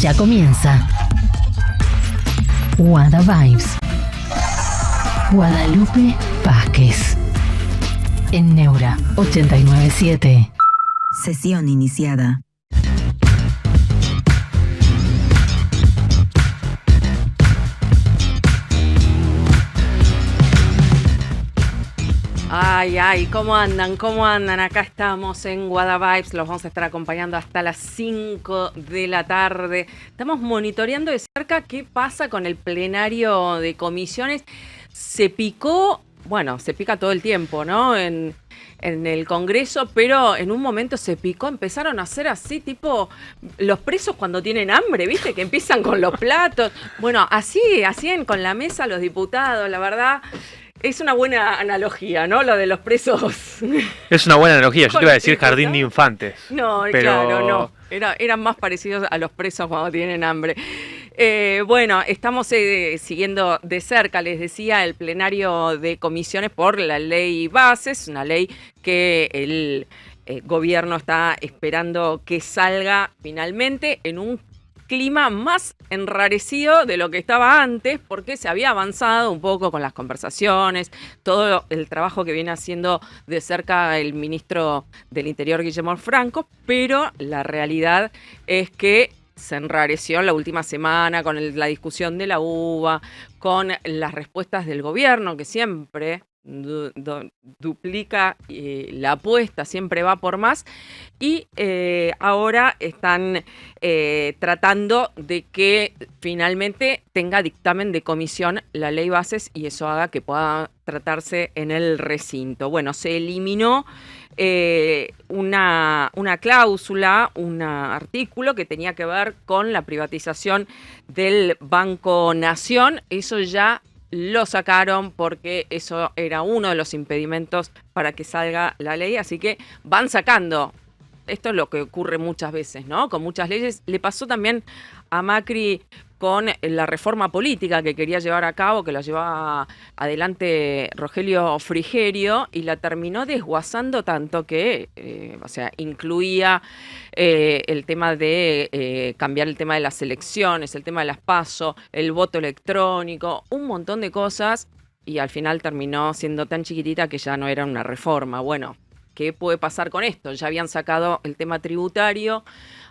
Ya comienza Wada Vibes. Guadalupe Vázquez en Neura 897. Sesión iniciada. Ay, ¿cómo andan? ¿Cómo andan? Acá estamos en Wada Vibes, los vamos a estar acompañando hasta las 5 de la tarde. Estamos monitoreando de cerca qué pasa con el plenario de comisiones. Se picó, bueno, se pica todo el tiempo, ¿no? En el Congreso, pero en un momento se picó, empezaron a hacer así, tipo los presos cuando tienen hambre, ¿viste? Que empiezan con los platos. Bueno, así hacían con la mesa los diputados, la verdad. Es una buena analogía, ¿no? Lo de los presos. Es una buena analogía. Yo te iba a decir jardín de infantes. No, pero... claro, no. Eran más parecidos a los presos cuando tienen hambre. Bueno, estamos siguiendo de cerca, les decía, el plenario de comisiones por la ley bases, una ley que el gobierno está esperando que salga finalmente en un clima más enrarecido de lo que estaba antes, porque se había avanzado un poco con las conversaciones, todo el trabajo que viene haciendo de cerca el ministro del Interior, Guillermo Franco, pero la realidad es que se enrareció en la última semana con la discusión de la UBA, con las respuestas del gobierno, que siempre duplica la apuesta, siempre va por más, y ahora están tratando de que finalmente tenga dictamen de comisión la ley bases y eso haga que pueda tratarse en el recinto. Bueno, se eliminó una cláusula, un artículo que tenía que ver con la privatización del Banco Nación. Eso ya lo sacaron porque eso era uno de los impedimentos para que salga la ley, así que van sacando. Esto es lo que ocurre muchas veces, ¿no? Con muchas leyes. Le pasó también a Macri con la reforma política que quería llevar a cabo, que la llevaba adelante Rogelio Frigerio, y la terminó desguazando tanto que, incluía el tema de cambiar el tema de las elecciones, el tema de las PASO, el voto electrónico, un montón de cosas, y al final terminó siendo tan chiquitita que ya no era una reforma. Bueno, ¿qué puede pasar con esto? Ya habían sacado el tema tributario,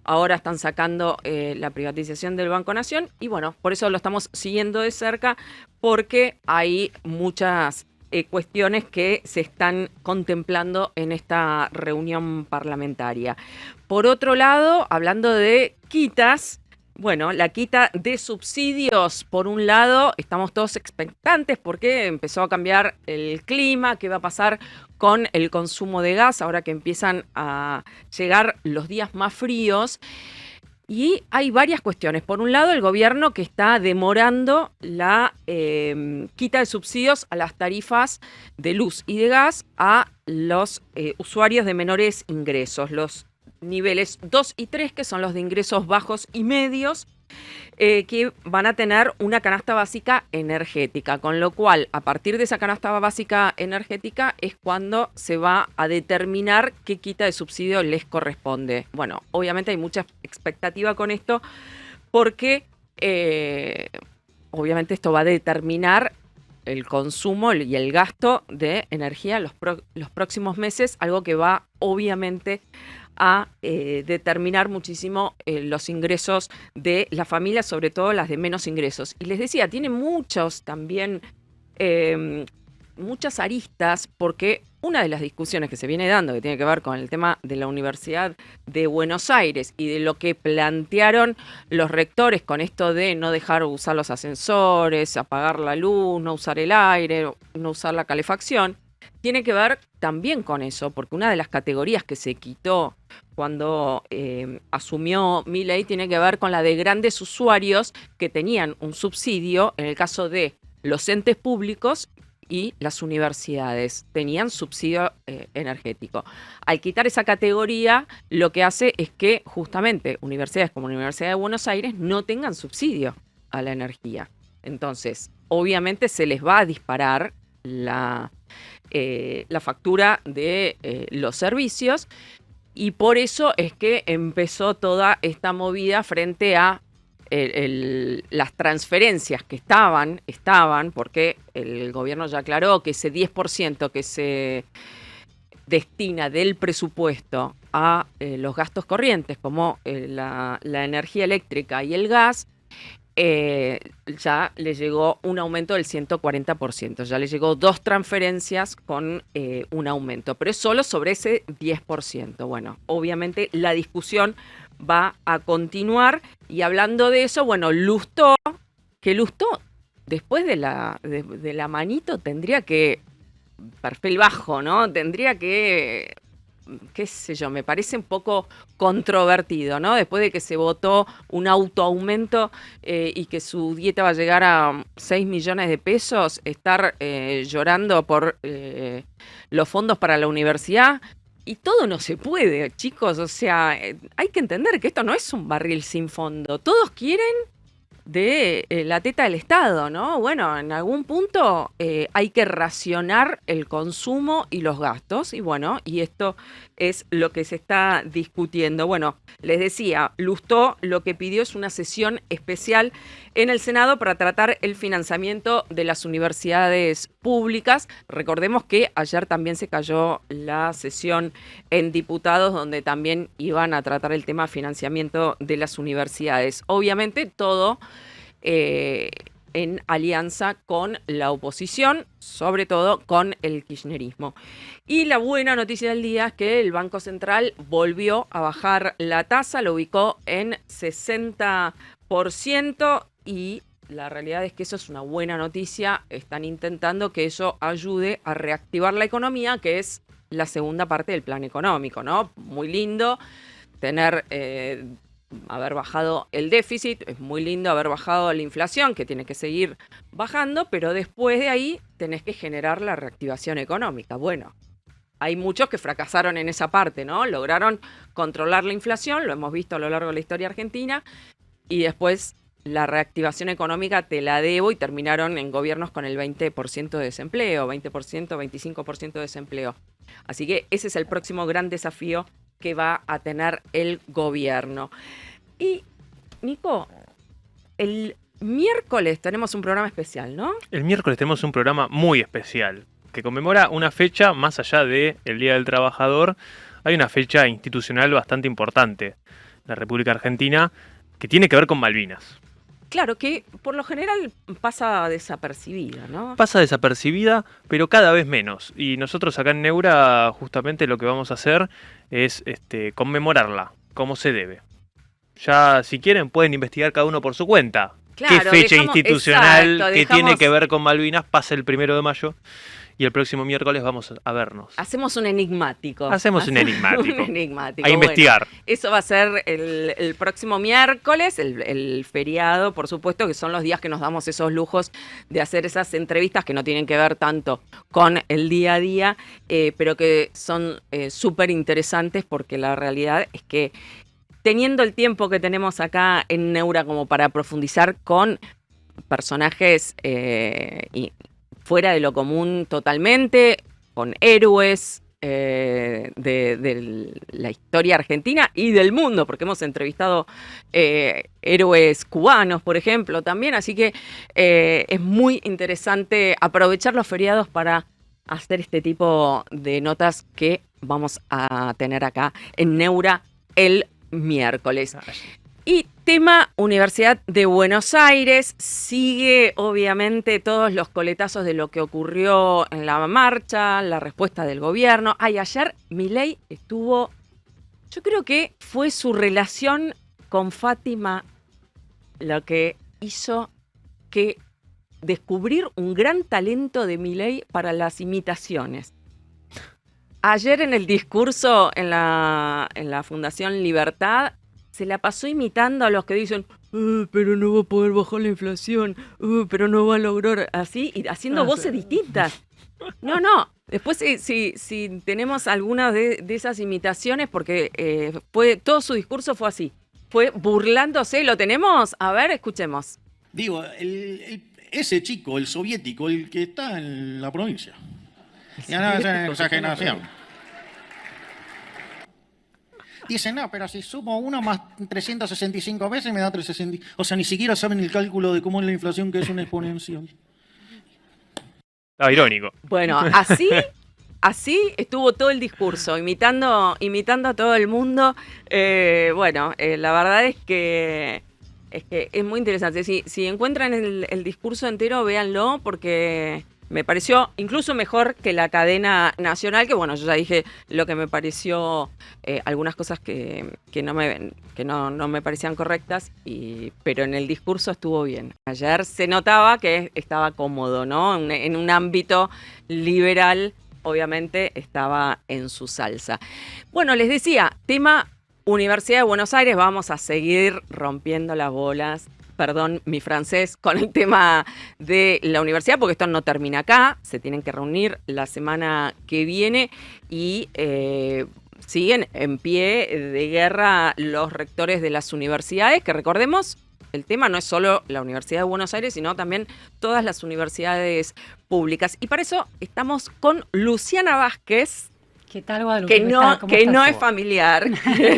ahora están sacando la privatización del Banco Nación y bueno, por eso lo estamos siguiendo de cerca porque hay muchas cuestiones que se están contemplando en esta reunión parlamentaria. Por otro lado, hablando de quitas, bueno, la quita de subsidios, por un lado, estamos todos expectantes porque empezó a cambiar el clima, qué va a pasar con el consumo de gas ahora que empiezan a llegar los días más fríos. Y hay varias cuestiones. Por un lado, el gobierno que está demorando la quita de subsidios a las tarifas de luz y de gas a los usuarios de menores ingresos, los niveles 2 y 3, que son los de ingresos bajos y medios, que van a tener una canasta básica energética, con lo cual, a partir de esa canasta básica energética es cuando se va a determinar qué quita de subsidio les corresponde. Bueno, obviamente hay mucha expectativa con esto, porque obviamente esto va a determinar el consumo y el gasto de energía los próximos meses, algo que va obviamente a determinar muchísimo los ingresos de las familias, sobre todo las de menos ingresos. Y les decía, tiene muchas aristas, porque una de las discusiones que se viene dando, que tiene que ver con el tema de la Universidad de Buenos Aires y de lo que plantearon los rectores con esto de no dejar usar los ascensores, apagar la luz, no usar el aire, no usar la calefacción, tiene que ver también con eso, porque una de las categorías que se quitó cuando asumió Milei tiene que ver con la de grandes usuarios que tenían un subsidio, en el caso de los entes públicos y las universidades, tenían subsidio energético. Al quitar esa categoría, lo que hace es que justamente universidades como la Universidad de Buenos Aires no tengan subsidio a la energía. Entonces, obviamente se les va a disparar la factura de los servicios, y por eso es que empezó toda esta movida frente a las transferencias que estaban, porque el gobierno ya aclaró que ese 10% que se destina del presupuesto a los gastos corrientes, como la energía eléctrica y el gas, ya le llegó un aumento del 140%. Ya le llegó 2 transferencias con un aumento, pero es solo sobre ese 10%. Bueno, obviamente la discusión va a continuar. Y hablando de eso, bueno, Lustó, después de la manito tendría que, perfil bajo, ¿no? Tendría que, qué sé yo, me parece un poco controvertido, ¿no? Después de que se votó un autoaumento y que su dieta va a llegar a 6 millones de pesos, estar llorando por los fondos para la universidad. Y todo no se puede, chicos. O sea, hay que entender que esto no es un barril sin fondo. Todos quieren de la teta del Estado, ¿no? Bueno, en algún punto hay que racionar el consumo y los gastos, y bueno, y esto es lo que se está discutiendo. Bueno, les decía, Lustó lo que pidió es una sesión especial en el Senado para tratar el financiamiento de las universidades públicas. Recordemos que ayer también se cayó la sesión en diputados, donde también iban a tratar el tema financiamiento de las universidades. Obviamente todo en alianza con la oposición, sobre todo con el kirchnerismo. Y la buena noticia del día es que el Banco Central volvió a bajar la tasa, lo ubicó en 60%, y la realidad es que eso es una buena noticia. Están intentando que eso ayude a reactivar la economía, que es la segunda parte del plan económico, ¿no? Muy lindo tener haber bajado el déficit, es muy lindo haber bajado la inflación, que tiene que seguir bajando, pero después de ahí tenés que generar la reactivación económica. Bueno, hay muchos que fracasaron en esa parte, ¿no? Lograron controlar la inflación, lo hemos visto a lo largo de la historia argentina, y después la reactivación económica te la debo, y terminaron en gobiernos con el 20% de desempleo, 20%, 25% de desempleo. Así que ese es el próximo gran desafío que va a tener el gobierno. Y, Nico, el miércoles tenemos un programa especial, ¿no? El miércoles tenemos un programa muy especial que conmemora una fecha más allá del Día del Trabajador. Hay una fecha institucional bastante importante en la República Argentina que tiene que ver con Malvinas. Claro, que por lo general pasa desapercibida, ¿no? Pasa desapercibida, pero cada vez menos. Y nosotros acá en Neura justamente lo que vamos a hacer es conmemorarla, como se debe. Ya, si quieren, pueden investigar cada uno por su cuenta. Claro, ¿qué fecha institucional exacto, que tiene que ver con Malvinas pasa el 1 de mayo? Y el próximo miércoles vamos a vernos. Hacemos un enigmático. Hacemos un enigmático. Un enigmático. A investigar. Bueno, eso va a ser el próximo miércoles, el feriado, por supuesto, que son los días que nos damos esos lujos de hacer esas entrevistas que no tienen que ver tanto con el día a día, pero que son súper interesantes, porque la realidad es que teniendo el tiempo que tenemos acá en Neura como para profundizar con personajes fuera de lo común totalmente, con héroes de la historia argentina y del mundo, porque hemos entrevistado héroes cubanos, por ejemplo, también, así que es muy interesante aprovechar los feriados para hacer este tipo de notas que vamos a tener acá en Neura el miércoles. Y tema Universidad de Buenos Aires, sigue obviamente todos los coletazos de lo que ocurrió en la marcha, la respuesta del gobierno. Ayer Milei estuvo, yo creo que fue su relación con Fátima lo que hizo que descubrir un gran talento de Milei para las imitaciones. Ayer en el discurso en la Fundación Libertad se la pasó imitando a los que dicen pero no va a poder bajar la inflación, pero no va a lograr, así, y haciendo voces distintas. No. Después si tenemos algunas de esas imitaciones, porque todo su discurso fue así. Fue burlándose. ¿Lo tenemos? A ver, escuchemos. Digo, ese chico, el soviético, el que está en la provincia. Ya no es exageración. Dicen, no, pero si sumo 1 más 365 veces me da 360. O sea, ni siquiera saben el cálculo de cómo es la inflación, que es una exponencial. Estaba irónico. Bueno, así estuvo todo el discurso, imitando a todo el mundo. La verdad es que es muy interesante. Si encuentran el discurso entero, véanlo, porque me pareció incluso mejor que la cadena nacional, que bueno, yo ya dije lo que me pareció, algunas cosas que no me parecían correctas, pero en el discurso estuvo bien. Ayer se notaba que estaba cómodo, ¿no? En un ámbito liberal, obviamente estaba en su salsa. Bueno, les decía, tema Universidad de Buenos Aires, vamos a seguir rompiendo las bolas, perdón mi francés, con el tema de la universidad, porque esto no termina acá, se tienen que reunir la semana que viene y siguen en pie de guerra los rectores de las universidades, que recordemos, el tema no es solo la Universidad de Buenos Aires, sino también todas las universidades públicas. Y para eso estamos con Luciana Vázquez, ¿Qué tal, Guadalupe? que no es familiar.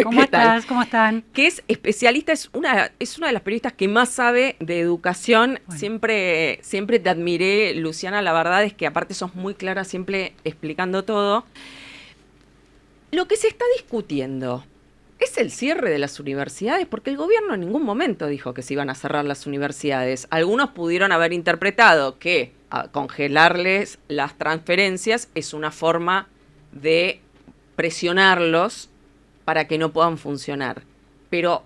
¿Cómo estás? ¿Cómo están? Que es especialista, es una de las periodistas que más sabe de educación. Bueno. Siempre te admiré, Luciana, la verdad es que aparte sos muy clara, siempre explicando todo. Lo que se está discutiendo es el cierre de las universidades, porque el gobierno en ningún momento dijo que se iban a cerrar las universidades. Algunos pudieron haber interpretado que congelarles las transferencias es una forma de presionarlos para que no puedan funcionar. Pero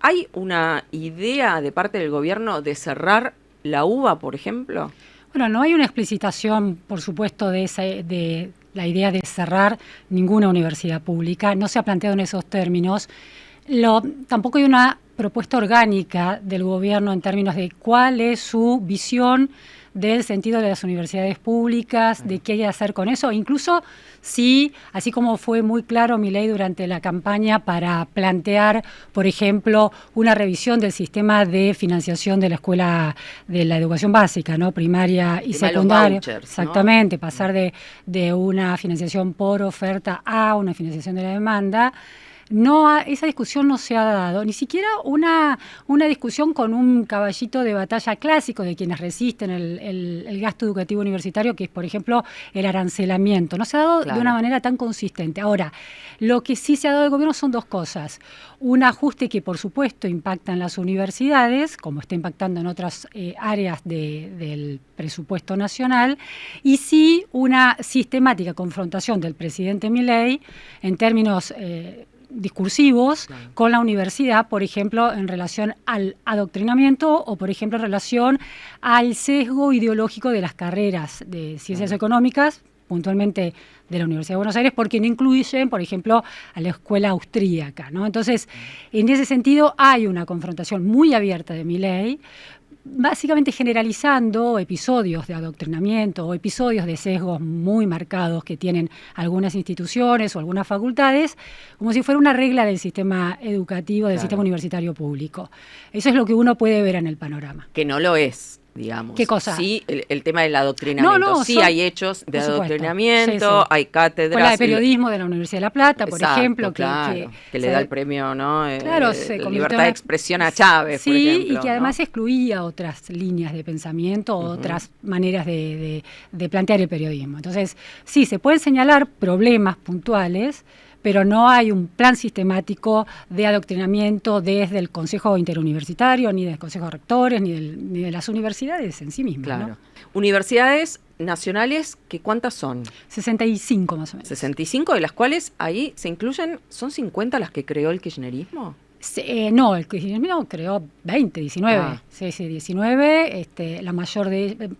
¿hay una idea de parte del gobierno de cerrar la UBA, por ejemplo? Bueno, no hay una explicitación, por supuesto, de la idea de cerrar ninguna universidad pública. No se ha planteado en esos términos. Tampoco hay una propuesta orgánica del gobierno en términos de cuál es su visión del sentido de las universidades públicas, de qué hay que hacer con eso. Incluso si, así como fue muy claro Milei durante la campaña para plantear, por ejemplo, una revisión del sistema de financiación de la escuela, de la educación básica, ¿no? Primaria y secundaria. Vouchers, exactamente, ¿no? Pasar de una financiación por oferta a una financiación de la demanda. Esa discusión no se ha dado, ni siquiera una discusión con un caballito de batalla clásico de quienes resisten el gasto educativo universitario, que es, por ejemplo, el arancelamiento. No se ha dado de una manera tan consistente. Ahora, lo que sí se ha dado del gobierno son dos cosas. Un ajuste que, por supuesto, impacta en las universidades, como está impactando en otras áreas del presupuesto nacional, y sí una sistemática confrontación del presidente Milei en términos discursivos con la universidad, por ejemplo, en relación al adoctrinamiento o, por ejemplo, en relación al sesgo ideológico de las carreras de ciencias económicas, puntualmente de la Universidad de Buenos Aires, porque no incluyen, por ejemplo, a la escuela austríaca, ¿no? Entonces, en ese sentido, hay una confrontación muy abierta de Milei, básicamente generalizando episodios de adoctrinamiento o episodios de sesgos muy marcados que tienen algunas instituciones o algunas facultades, como si fuera una regla del sistema educativo, del sistema universitario público. Eso es lo que uno puede ver en el panorama. Que no lo es, digamos. ¿Qué cosa? Sí, el tema del adoctrinamiento. Sí, hay hechos de adoctrinamiento, sí. hay cátedras. Escuela de periodismo de la Universidad de La Plata, por ejemplo. Claro, que le da el premio, ¿no? Claro, se libertad de expresión a Chávez, por ejemplo. Sí, y que además excluía otras líneas de pensamiento, otras maneras de plantear el periodismo. Entonces, sí, se pueden señalar problemas puntuales, pero no hay un plan sistemático de adoctrinamiento desde el Consejo Interuniversitario, ni del Consejo de Rectores, ni de las universidades en sí mismas. Claro. ¿no? Universidades nacionales, ¿cuántas son? 65 más o menos. 65, de las cuales ahí se incluyen, ¿son 50 las que creó el kirchnerismo? No, el kirchnerismo creó 20, 19. Ah. Sí, 19, la mayor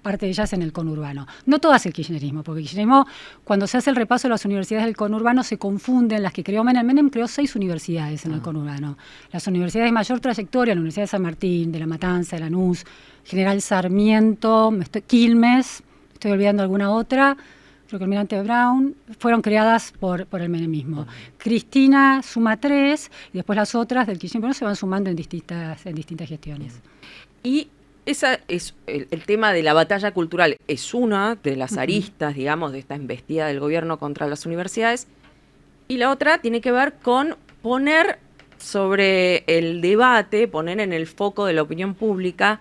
parte de ellas en el conurbano. No todas el kirchnerismo, porque el kirchnerismo, cuando se hace el repaso de las universidades del conurbano, se confunden las que creó Menem. Menem creó 6 universidades en el conurbano. Las universidades de mayor trayectoria, la Universidad de San Martín, de La Matanza, de Lanús, General Sarmiento, Quilmes, estoy olvidando alguna otra, creo que Almirante Brown, fueron creadas por el menemismo. Cristina suma 3 y después las otras del kirchnerismo se van sumando en distintas gestiones. Y esa es el tema de la batalla cultural, es una de las aristas, digamos, de esta embestida del gobierno contra las universidades. Y la otra tiene que ver con poner sobre el debate, poner en el foco de la opinión pública,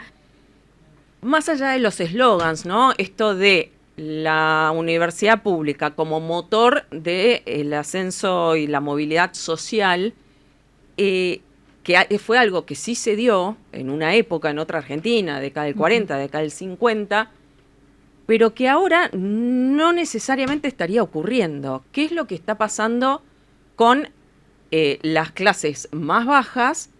más allá de los eslogans, ¿no? Esto de la universidad pública como motor del ascenso y la movilidad social, que fue algo que sí se dio en una época en otra Argentina, década del 40, década del 50, pero que ahora no necesariamente estaría ocurriendo. ¿Qué es lo que está pasando con las clases más bajas?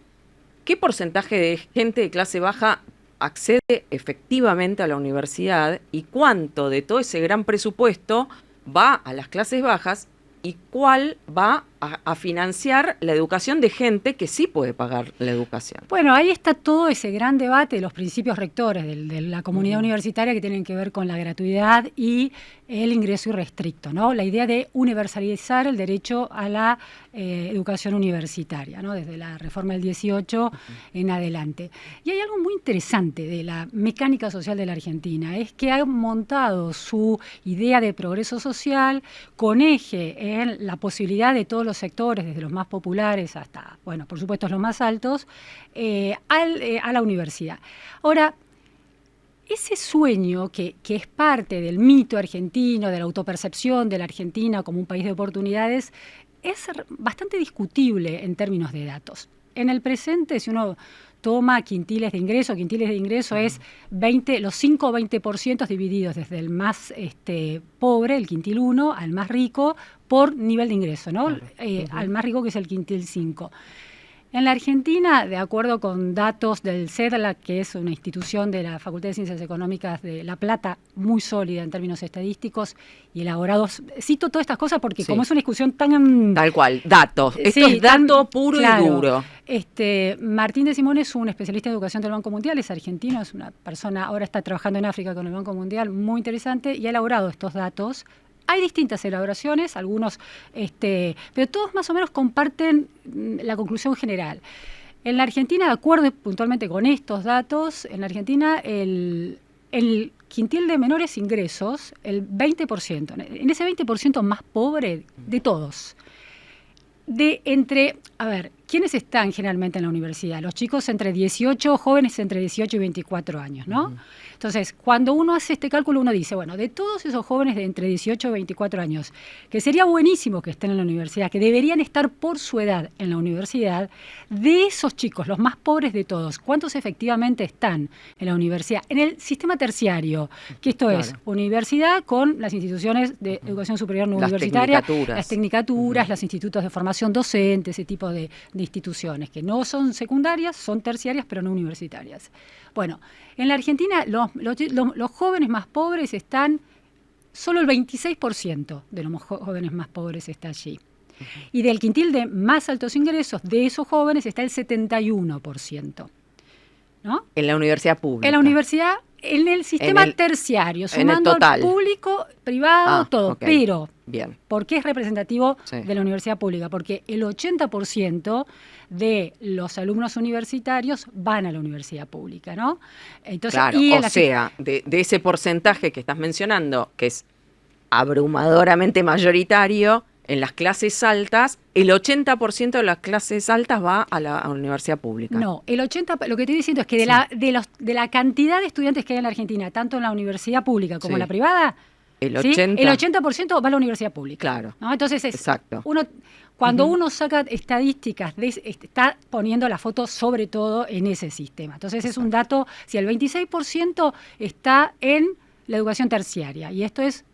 ¿Qué porcentaje de gente de clase baja accede efectivamente a la universidad y cuánto de todo ese gran presupuesto va a las clases bajas y cuál va a financiar la educación de gente que sí puede pagar la educación? Bueno, ahí está todo ese gran debate de los principios rectores de la comunidad universitaria que tienen que ver con la gratuidad y el ingreso irrestricto, ¿no? La idea de universalizar el derecho a la educación universitaria, ¿no? Desde la reforma del 18 en adelante. Y hay algo muy interesante de la mecánica social de la Argentina, es que ha montado su idea de progreso social con eje en la posibilidad de todos los sectores, desde los más populares hasta, bueno, por supuesto los más altos, a la universidad. Ahora, ese sueño que es parte del mito argentino, de la autopercepción de la Argentina como un país de oportunidades, es bastante discutible en términos de datos. En el presente, si uno toma quintiles de ingreso es los 5 o 20% divididos desde el más pobre, el quintil 1, al más rico, por nivel de ingreso, ¿no? Al más rico, que es el quintil 5. En la Argentina, de acuerdo con datos del CEDLA, que es una institución de la Facultad de Ciencias Económicas de La Plata, muy sólida en términos estadísticos y elaborados, cito todas estas cosas porque como es una discusión tan... Tal cual, datos. Esto es dato puro y duro. Martín de Simón es un especialista en educación del Banco Mundial, es argentino, es una persona, ahora está trabajando en África con el Banco Mundial, muy interesante, y ha elaborado estos datos. Hay distintas elaboraciones, algunos, pero todos más o menos comparten la conclusión general. En la Argentina, de acuerdo puntualmente con estos datos, en la Argentina el quintil de menores ingresos, el 20%, en ese 20% más pobre de todos, ¿quiénes están generalmente en la universidad? Los chicos jóvenes entre 18 y 24 años, ¿no? Entonces, cuando uno hace este cálculo, uno dice, bueno, de todos esos jóvenes de entre 18 y 24 años, que sería buenísimo que estén en la universidad, que deberían estar por su edad en la universidad, de esos chicos, los más pobres de todos, ¿cuántos efectivamente están en la universidad? En el sistema terciario, que esto es universidad con las instituciones de educación superior no universitaria, las tecnicaturas, los institutos de formación docente, ese tipo de instituciones, que no son secundarias, son terciarias, pero no universitarias. Bueno, en la Argentina los jóvenes más pobres están, solo el 26% de los jóvenes más pobres está allí. Y del quintil de más altos ingresos, de esos jóvenes está el 71%. ¿No? En la universidad pública. En la universidad, en el sistema terciario, sumando al público, privado, todo. Okay. Pero, ¿por qué es representativo de la universidad pública? Porque el 80% de los alumnos universitarios van a la universidad pública, ¿no? Entonces, claro, de ese porcentaje que estás mencionando, que es abrumadoramente mayoritario, en las clases altas, el 80% de las clases altas va a la universidad pública. No, el 80%, lo que estoy diciendo es que de la cantidad de estudiantes que hay en la Argentina, tanto en la universidad pública como en la privada, el 80% va a la universidad pública. Claro. ¿No? Entonces, exacto. Cuando uno saca estadísticas, está poniendo la foto sobre todo en ese sistema. Entonces, es un dato, si el 26% está en la educación terciaria, y esto es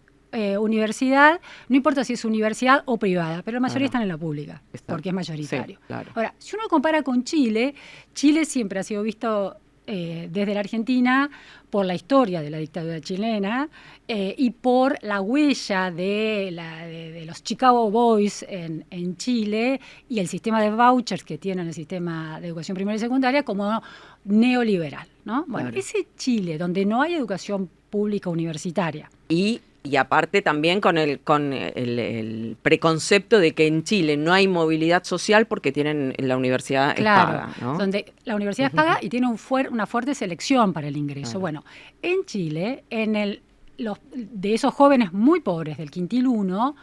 universidad, no importa si es universidad o privada, pero la mayoría están en la pública, porque es mayoritario. Sí, claro. Ahora, si uno compara con Chile, Chile siempre ha sido visto desde la Argentina por la historia de la dictadura chilena y por la huella de los Chicago Boys en Chile y el sistema de vouchers que tiene el sistema de educación primaria y secundaria como neoliberal, ¿no? Bueno, ese Chile donde no hay educación pública universitaria y aparte también con el preconcepto de que en Chile no hay movilidad social porque tienen la universidad es paga, ¿no? Donde la universidad es paga y tiene una fuerte selección para el ingreso. Claro. Bueno, en Chile, de esos jóvenes muy pobres del quintil 1,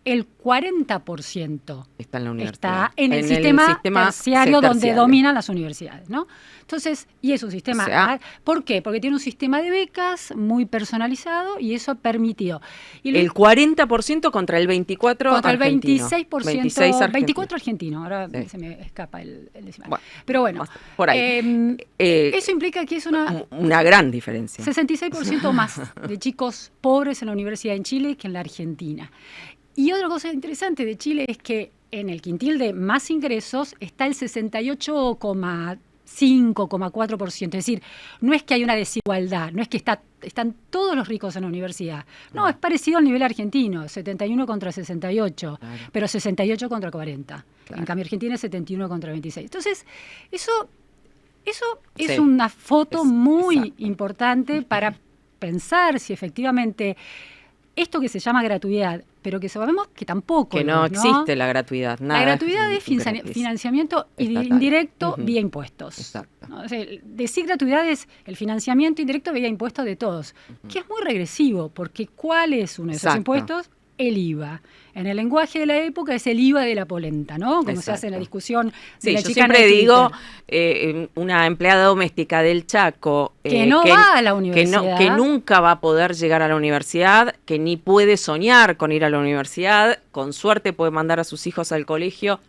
el 40% Está en la universidad. está en el sistema terciario donde terciario. dominan las universidades, ¿no? Entonces, y es un sistema, O sea, ¿por qué? Porque tiene un sistema de becas muy personalizado y eso ha permitido. Y El 40% contra el 24% contra el argentino. 26%, 26 argentino. 24 argentino, ahora Sí. se me escapa el decimal. Bueno, Pero bueno, por ahí. eso implica que es Una gran diferencia. 66% más de chicos pobres en la universidad en Chile que en la Argentina. Y otra cosa interesante de Chile es que en el quintil de más ingresos está el 68,5,4%. Es decir, no es que hay una desigualdad, no es que están todos los ricos en la universidad. No, es parecido al nivel argentino, 71 contra 68, Claro. pero 68 contra 40. Claro. En cambio, Argentina es 71 contra 26. Entonces, eso es Sí, una foto muy exacto. importante para pensar si efectivamente esto que se llama gratuidad, pero que sabemos que tampoco Que lo no es, existe la gratuidad. Nada la gratuidad es gratis. financiamiento Estatal. indirecto Ujú. vía impuestos. Exacto. ¿No? O sea, decir gratuidad es el financiamiento indirecto vía impuestos de todos, que es muy regresivo, porque ¿cuál es uno de esos Exacto. impuestos? El IVA. En el lenguaje de la época es el IVA de la polenta, ¿no? Como se hace en la Exacto. discusión de Sí, la yo chicana siempre de digo, Twitter. una empleada doméstica del Chaco Que no va a la que universidad. nunca va a poder llegar a la universidad, que ni puede soñar con ir a la universidad, con suerte puede mandar a sus hijos al colegio,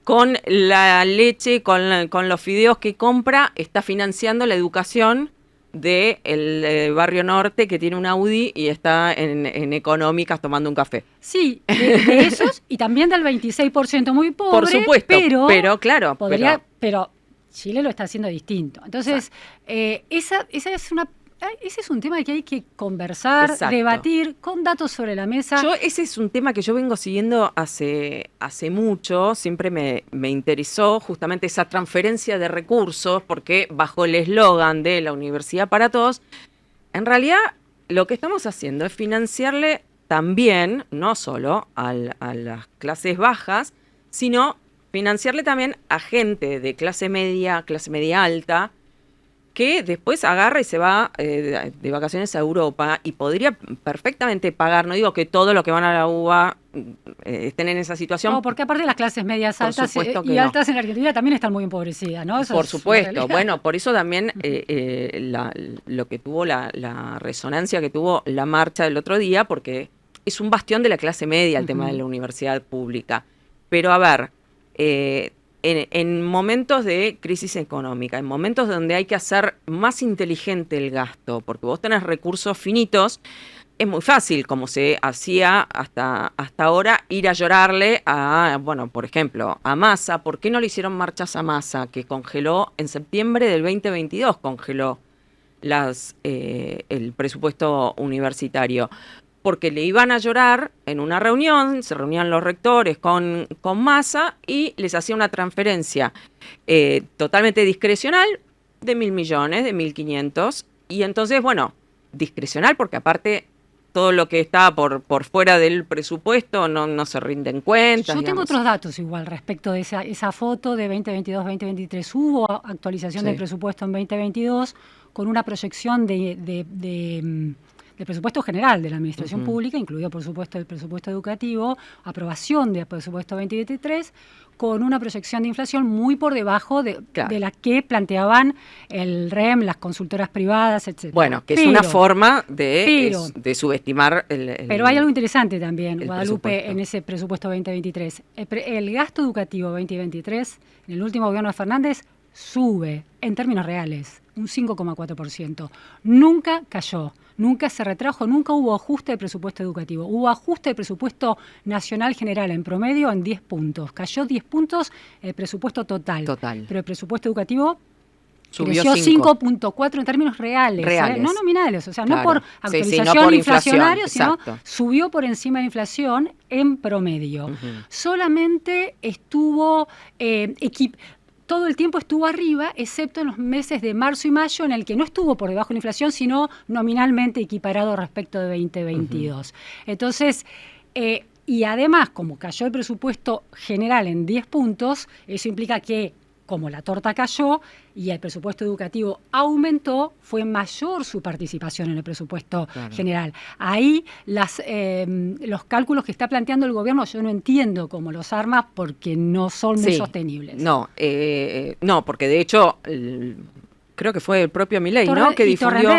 con la leche, con los fideos que compra, está financiando la educación del barrio norte que tiene un Audi y está en económicas tomando un café. Sí, de esos y también del 26% muy pobre. Por supuesto, pero claro, pero Chile lo está haciendo distinto. Entonces, ese es un tema que hay que conversar, Exacto. debatir con datos sobre la mesa. Ese es un tema que yo vengo siguiendo hace mucho, siempre me interesó justamente esa transferencia de recursos, porque bajo el eslogan de la Universidad para Todos, en realidad lo que estamos haciendo es financiarle también, no solo a las clases bajas, sino financiarle también a gente de clase media alta, que después agarra y se va de vacaciones a Europa y podría perfectamente pagar, no digo que todo lo que van a la UBA estén en esa situación. No, porque aparte las clases medias Por altas supuesto que y no. altas en la Argentina también están muy empobrecidas, ¿no? Eso Por es una supuesto, realidad. bueno, por eso también lo que tuvo la resonancia que tuvo la marcha del otro día, porque es un bastión de la clase media el tema de la universidad pública. Pero a ver, en momentos de crisis económica, en momentos donde hay que hacer más inteligente el gasto, porque vos tenés recursos finitos, es muy fácil, como se hacía hasta ahora, ir a llorarle por ejemplo, a Massa. ¿Por qué no le hicieron marchas a Massa? Que congeló en septiembre del 2022, congeló el presupuesto universitario. Porque le iban a llorar en una reunión, se reunían los rectores con Massa y les hacía una transferencia totalmente discrecional de 1.000 millones, de 1.500. Y entonces, bueno, discrecional porque aparte todo lo que está por fuera del presupuesto no se rinden cuentas. Yo tengo otros datos igual respecto de esa foto de 2022-2023. Hubo actualización del presupuesto en 2022 con una proyección del presupuesto general de la Administración Pública, incluido por supuesto el presupuesto educativo, aprobación del presupuesto 2023, con una proyección de inflación muy por debajo de la que planteaban el REM, las consultoras privadas, etc. Bueno, que es una forma de subestimar Pero hay algo interesante también, el Guadalupe, presupuesto. en ese presupuesto 2023. El gasto educativo 2023, en el último gobierno de Fernández, sube en términos reales, un 5,4%. Nunca cayó, nunca se retrajo, nunca hubo ajuste de presupuesto educativo. Hubo ajuste de presupuesto nacional general en promedio en 10 puntos. Cayó 10 puntos el presupuesto total. Pero el presupuesto educativo subió creció 5. 5,4 en términos reales. No nominales, o sea, no Claro. por Sí, actualización no por inflacionaria, inflación, sino exacto. subió por encima de inflación en promedio. Solamente estuvo todo el tiempo estuvo arriba, excepto en los meses de marzo y mayo, en el que no estuvo por debajo de la inflación, sino nominalmente equiparado respecto de 2022. Entonces, y además, como cayó el presupuesto general en 10 puntos, eso implica que como la torta cayó y el presupuesto educativo aumentó, fue mayor su participación en el presupuesto general. Ahí los cálculos que está planteando el gobierno yo no entiendo cómo los arma porque no son muy sostenibles. No, porque de hecho creo que fue el propio Milei, ¿no? Que difundió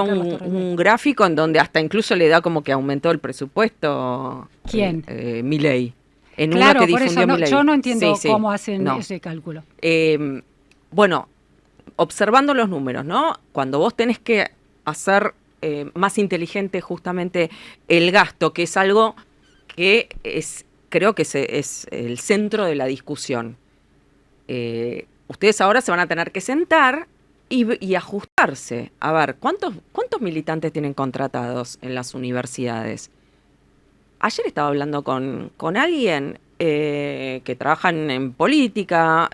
un gráfico en donde hasta incluso le da como que aumentó el presupuesto. ¿Quién? Milei. Claro, por eso yo no entiendo cómo hacen ese cálculo. Bueno, observando los números, ¿no? Cuando vos tenés que hacer más inteligente justamente el gasto, que es algo que creo que es el centro de la discusión. Ustedes ahora se van a tener que sentar y ajustarse. A ver, ¿cuántos militantes tienen contratados en las universidades? Ayer estaba hablando con alguien que trabaja en política,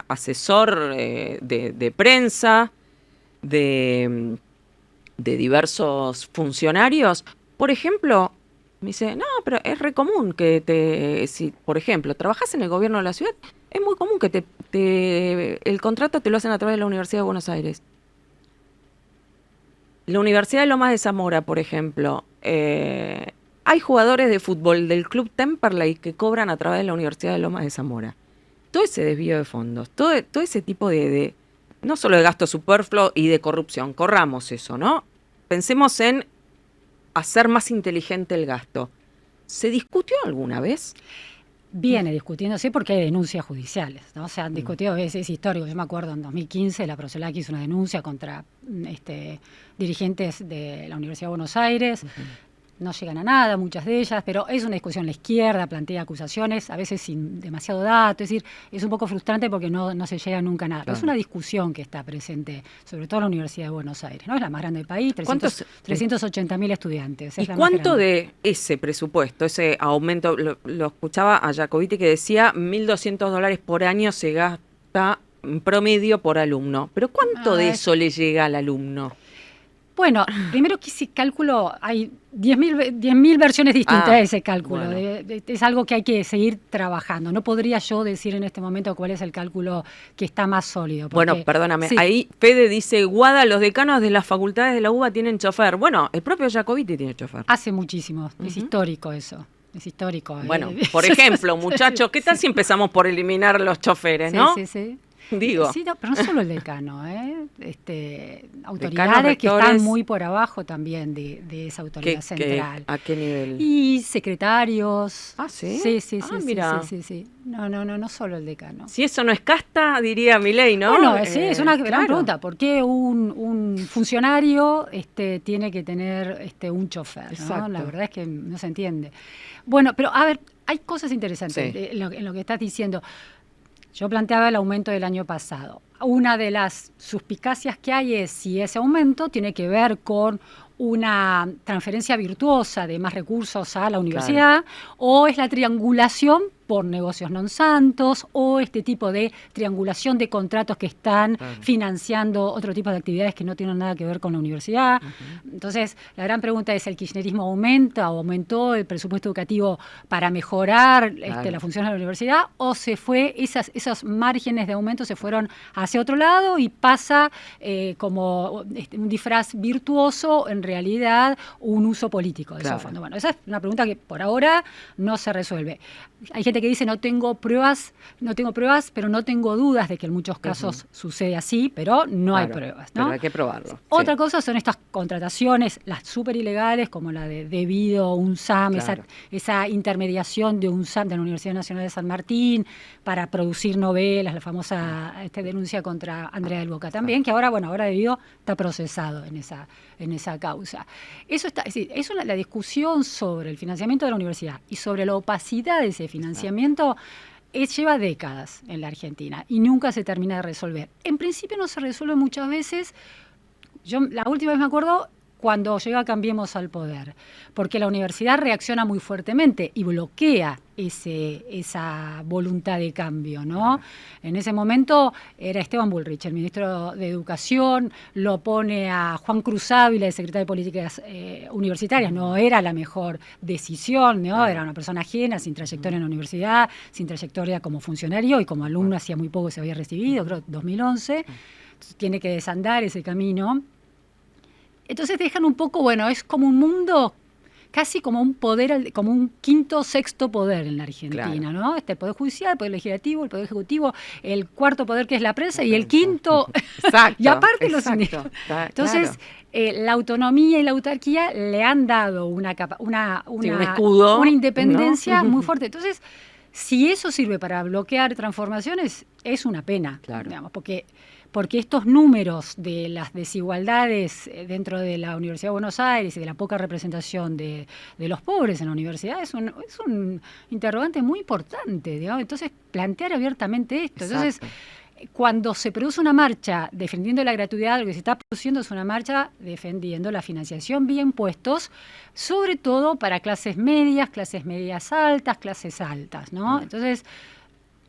asesor de prensa, de diversos funcionarios. Por ejemplo, me dice, no, pero es re común que si, por ejemplo, trabajas en el gobierno de la ciudad, es muy común que el contrato te lo hacen a través de la Universidad de Buenos Aires. La Universidad de Lomas de Zamora, por ejemplo, hay jugadores de fútbol del Club Temperley que cobran a través de la Universidad de Lomas de Zamora. Todo ese desvío de fondos, todo ese tipo de no solo de gasto superfluo y de corrupción, corramos eso, ¿no? Pensemos en hacer más inteligente el gasto. ¿Se discutió alguna vez? Viene discutiéndose porque hay denuncias judiciales, ¿no? Se han discutido, es histórico. Yo me acuerdo en 2015 la Procelaki hizo una denuncia contra dirigentes de la Universidad de Buenos Aires. No llegan a nada, muchas de ellas, pero es una discusión. La izquierda plantea acusaciones, a veces sin demasiado dato, es decir, es un poco frustrante porque no se llega nunca a nada. Pero es una discusión que está presente, sobre todo en la Universidad de Buenos Aires, ¿no? Es la más grande del país, 380.000 estudiantes. ¿Y cuánto de ese presupuesto, ese aumento, lo escuchaba a Jacobiti que decía $1.200 por año se gasta en promedio por alumno? ¿Pero cuánto de eso le llega al alumno? Bueno, primero que ese cálculo, hay 10.000 versiones distintas de ese cálculo. Bueno. Es algo que hay que seguir trabajando. No podría yo decir en este momento cuál es el cálculo que está más sólido. Porque, bueno, perdóname, ahí Fede dice, Guada, los decanos de las facultades de la UBA tienen chofer. Bueno, el propio Jacobiti tiene chofer. Hace muchísimo, es histórico eso. Es histórico. Bueno, por ejemplo, muchachos, ¿qué tal si empezamos por eliminar los choferes, no? Sí. Digo. Sí, no, pero no solo el decano, autoridades que están muy por abajo también de esa autoridad central. ¿A qué nivel? Y secretarios. ¿Ah, sí? Sí. Mira. Sí. No solo el decano. Si eso no es casta, diría Milei, ¿no? Bueno, es una gran pregunta. ¿Por qué un funcionario tiene que tener un chofer? ¿No? La verdad es que no se entiende. Bueno, pero a ver, hay cosas interesantes en lo que estás diciendo. Yo planteaba el aumento del año pasado. Una de las suspicacias que hay es si ese aumento tiene que ver con una transferencia virtuosa de más recursos a la universidad, o es la triangulación por negocios non santos, o este tipo de triangulación de contratos que están financiando otro tipo de actividades que no tienen nada que ver con la universidad. Entonces, la gran pregunta es, ¿el kirchnerismo aumenta o aumentó el presupuesto educativo para mejorar la función de la universidad? ¿O se fue, esos márgenes de aumento se fueron hacia otro lado y pasa como un disfraz virtuoso, en realidad un uso político de esos fondos? Bueno, esa es una pregunta que por ahora no se resuelve. Hay gente que dice no tengo pruebas, pero no tengo dudas de que en muchos casos sucede así, pero no hay pruebas, ¿no? Pero hay que probarlo. Otra cosa son estas contrataciones, las súper ilegales, como la de Debido, UNSAM, esa intermediación de UNSAM, de la Universidad Nacional de San Martín, para producir novelas, la famosa denuncia contra Andrea del Boca también, que ahora Debido está procesado en esa causa. Eso está, es decir, la discusión sobre el financiamiento de la universidad y sobre la opacidad de ese financiamiento lleva décadas en la Argentina y nunca se termina de resolver. En principio no se resuelve muchas veces. Yo la última vez me acuerdo cuando llega Cambiemos al poder, porque la universidad reacciona muy fuertemente y bloquea esa voluntad de cambio, ¿no? En ese momento era Esteban Bullrich, el ministro de Educación, lo pone a Juan Cruz Ávila, el secretario de Políticas Universitarias, no era la mejor decisión, ¿no? Era una persona ajena, sin trayectoria en la universidad, sin trayectoria como funcionario y como alumno hacía muy poco se había recibido, creo 2011, entonces tiene que desandar ese camino. Entonces dejan un poco, bueno, es como un mundo casi como un poder, como un quinto, sexto poder en la Argentina, claro, ¿no? El Poder Judicial, el Poder Legislativo, el Poder Ejecutivo, el cuarto poder que es la prensa y el quinto, exacto, y aparte los sindicatos. Entonces, claro, la autonomía y la autarquía le han dado un escudo, una independencia, ¿no?, muy fuerte. Entonces, si eso sirve para bloquear transformaciones, es una pena, claro, digamos, porque estos números de las desigualdades dentro de la Universidad de Buenos Aires y de la poca representación de los pobres en la universidad es un interrogante muy importante, digamos. Entonces, plantear abiertamente esto. Exacto. Entonces, cuando se produce una marcha defendiendo la gratuidad, lo que se está produciendo es una marcha defendiendo la financiación vía impuestos, sobre todo para clases medias altas, clases altas, ¿no? Entonces,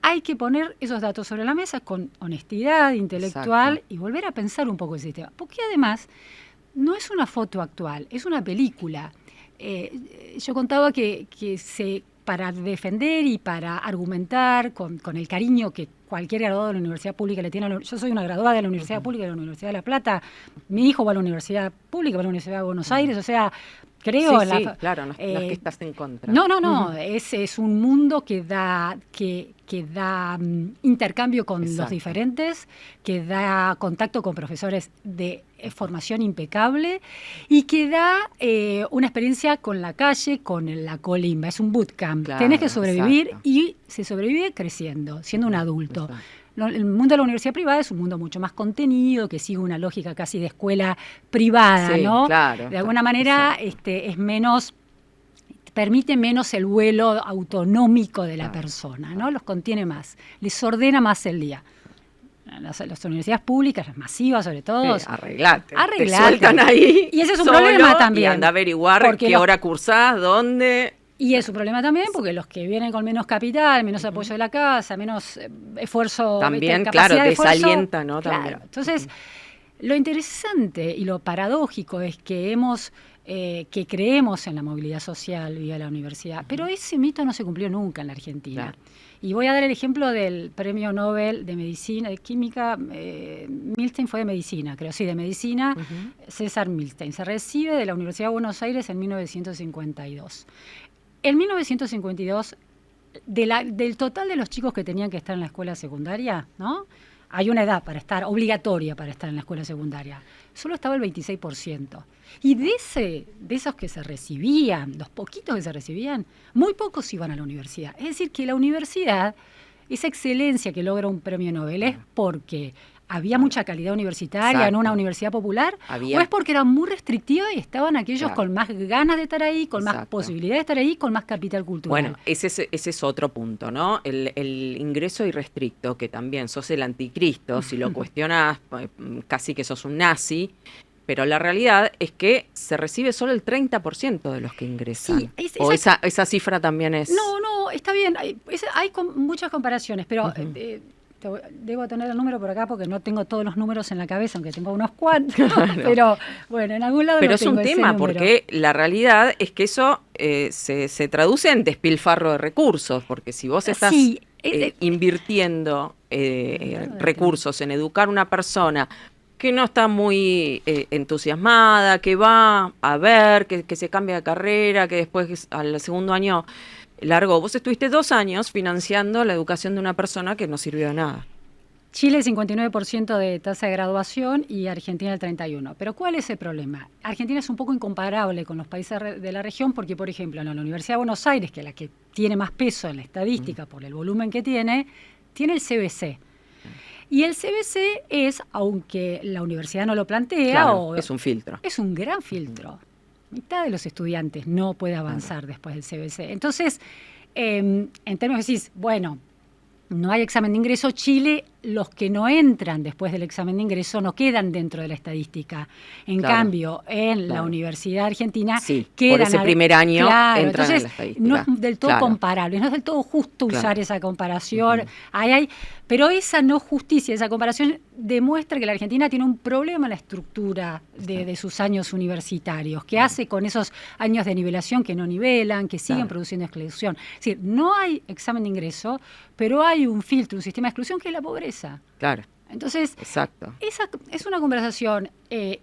hay que poner esos datos sobre la mesa con honestidad intelectual. Exacto. Y volver a pensar un poco el sistema. Porque además no es una foto actual, es una película. Yo contaba que para defender y para argumentar con el cariño que cualquier graduado de la universidad pública le tiene yo soy una graduada de la Universidad Pública de la Universidad de La Plata, mi hijo va a la Universidad Pública, va a la Universidad de Buenos Aires, o sea, creo sí, claro, no es que estás en contra. No, es un mundo que da intercambio con Exacto. los diferentes, que da contacto con profesores de formación impecable y que da una experiencia con la calle, con la colimba. Es un bootcamp. Claro, tenés que sobrevivir. Exacto. Y se sobrevive creciendo, siendo un adulto. Exacto. El mundo de la universidad privada es un mundo mucho más contenido, que sigue una lógica casi de escuela privada, sí, ¿no? Claro, de alguna manera es menos, permite menos el vuelo autonómico de la persona, ¿no? Los contiene más, les ordena más el día. Las universidades públicas, las masivas sobre todo. Sí, arreglate. Te sueltan ahí. Y ese es un problema también. Y anda a averiguar qué hora cursás, dónde. Y es un problema también porque los que vienen con menos capital, menos apoyo de la casa, menos esfuerzo, también, claro, desalienta, ¿no? Claro. También. Entonces, lo interesante y lo paradójico es que que creemos en la movilidad social vía la universidad, pero ese mito no se cumplió nunca en la Argentina. Claro. Y voy a dar el ejemplo del Premio Nobel de Medicina, de Química, Milstein fue de Medicina, creo, sí, de Medicina, César Milstein. Se recibe de la Universidad de Buenos Aires en 1952. En 1952, del total de los chicos que tenían que estar en la escuela secundaria, ¿no? Hay una edad obligatoria para estar en la escuela secundaria. Solo estaba el 26%. Y de esos que se recibían, los poquitos que se recibían, muy pocos iban a la universidad. Es decir, que la universidad, esa excelencia que logra un premio Nobel, es porque había mucha calidad universitaria. Exacto. En una universidad popular, o es porque era muy restrictiva y estaban aquellos claro. con más ganas de estar ahí, con Exacto. más posibilidades de estar ahí, con más capital cultural. Bueno, ese es otro punto, ¿no? El ingreso irrestricto, que también sos el anticristo, si lo cuestionás, casi que sos un nazi, pero la realidad es que se recibe solo el 30% de los que ingresan. Sí, esa cifra también es... No, está bien, hay muchas comparaciones, pero... debo tener el número por acá porque no tengo todos los números en la cabeza, aunque tengo unos cuantos, claro. Pero bueno, en algún lado pero no es un tema, porque la realidad es que eso se traduce en despilfarro de recursos, porque si vos estás invirtiendo recursos en educar a una persona que no está muy entusiasmada, que va a ver, que se cambia de carrera, que después al segundo año... largo, vos estuviste 2 años financiando la educación de una persona que no sirvió de nada. Chile el 59% de tasa de graduación y Argentina el 31%. Pero ¿cuál es el problema? Argentina es un poco incomparable con los países de la región porque, por ejemplo, en la Universidad de Buenos Aires, que es la que tiene más peso en la estadística por el volumen que tiene el CBC. Y el CBC es, aunque la universidad no lo plantea... Claro, es un filtro. Es un gran filtro. Mitad de los estudiantes no puede avanzar después del CBC. Entonces, en términos de decís, bueno, no hay examen de ingreso, Chile los que no entran después del examen de ingreso no quedan dentro de la estadística. En Claro. cambio, en la Claro. Universidad Argentina Sí, quedan por ese primer año claro, entran en entonces la estadística. no es del todo Claro. comparable, no es del todo justo Claro. usar esa comparación. Pero esa no justicia, esa comparación demuestra que la Argentina tiene un problema en la estructura de sus años universitarios, que hace con esos años de nivelación que no nivelan, que siguen Claro. produciendo exclusión. Es decir, no hay examen de ingreso, pero hay un filtro, un sistema de exclusión que es la pobreza. Claro, Entonces, exacto. esa es una conversación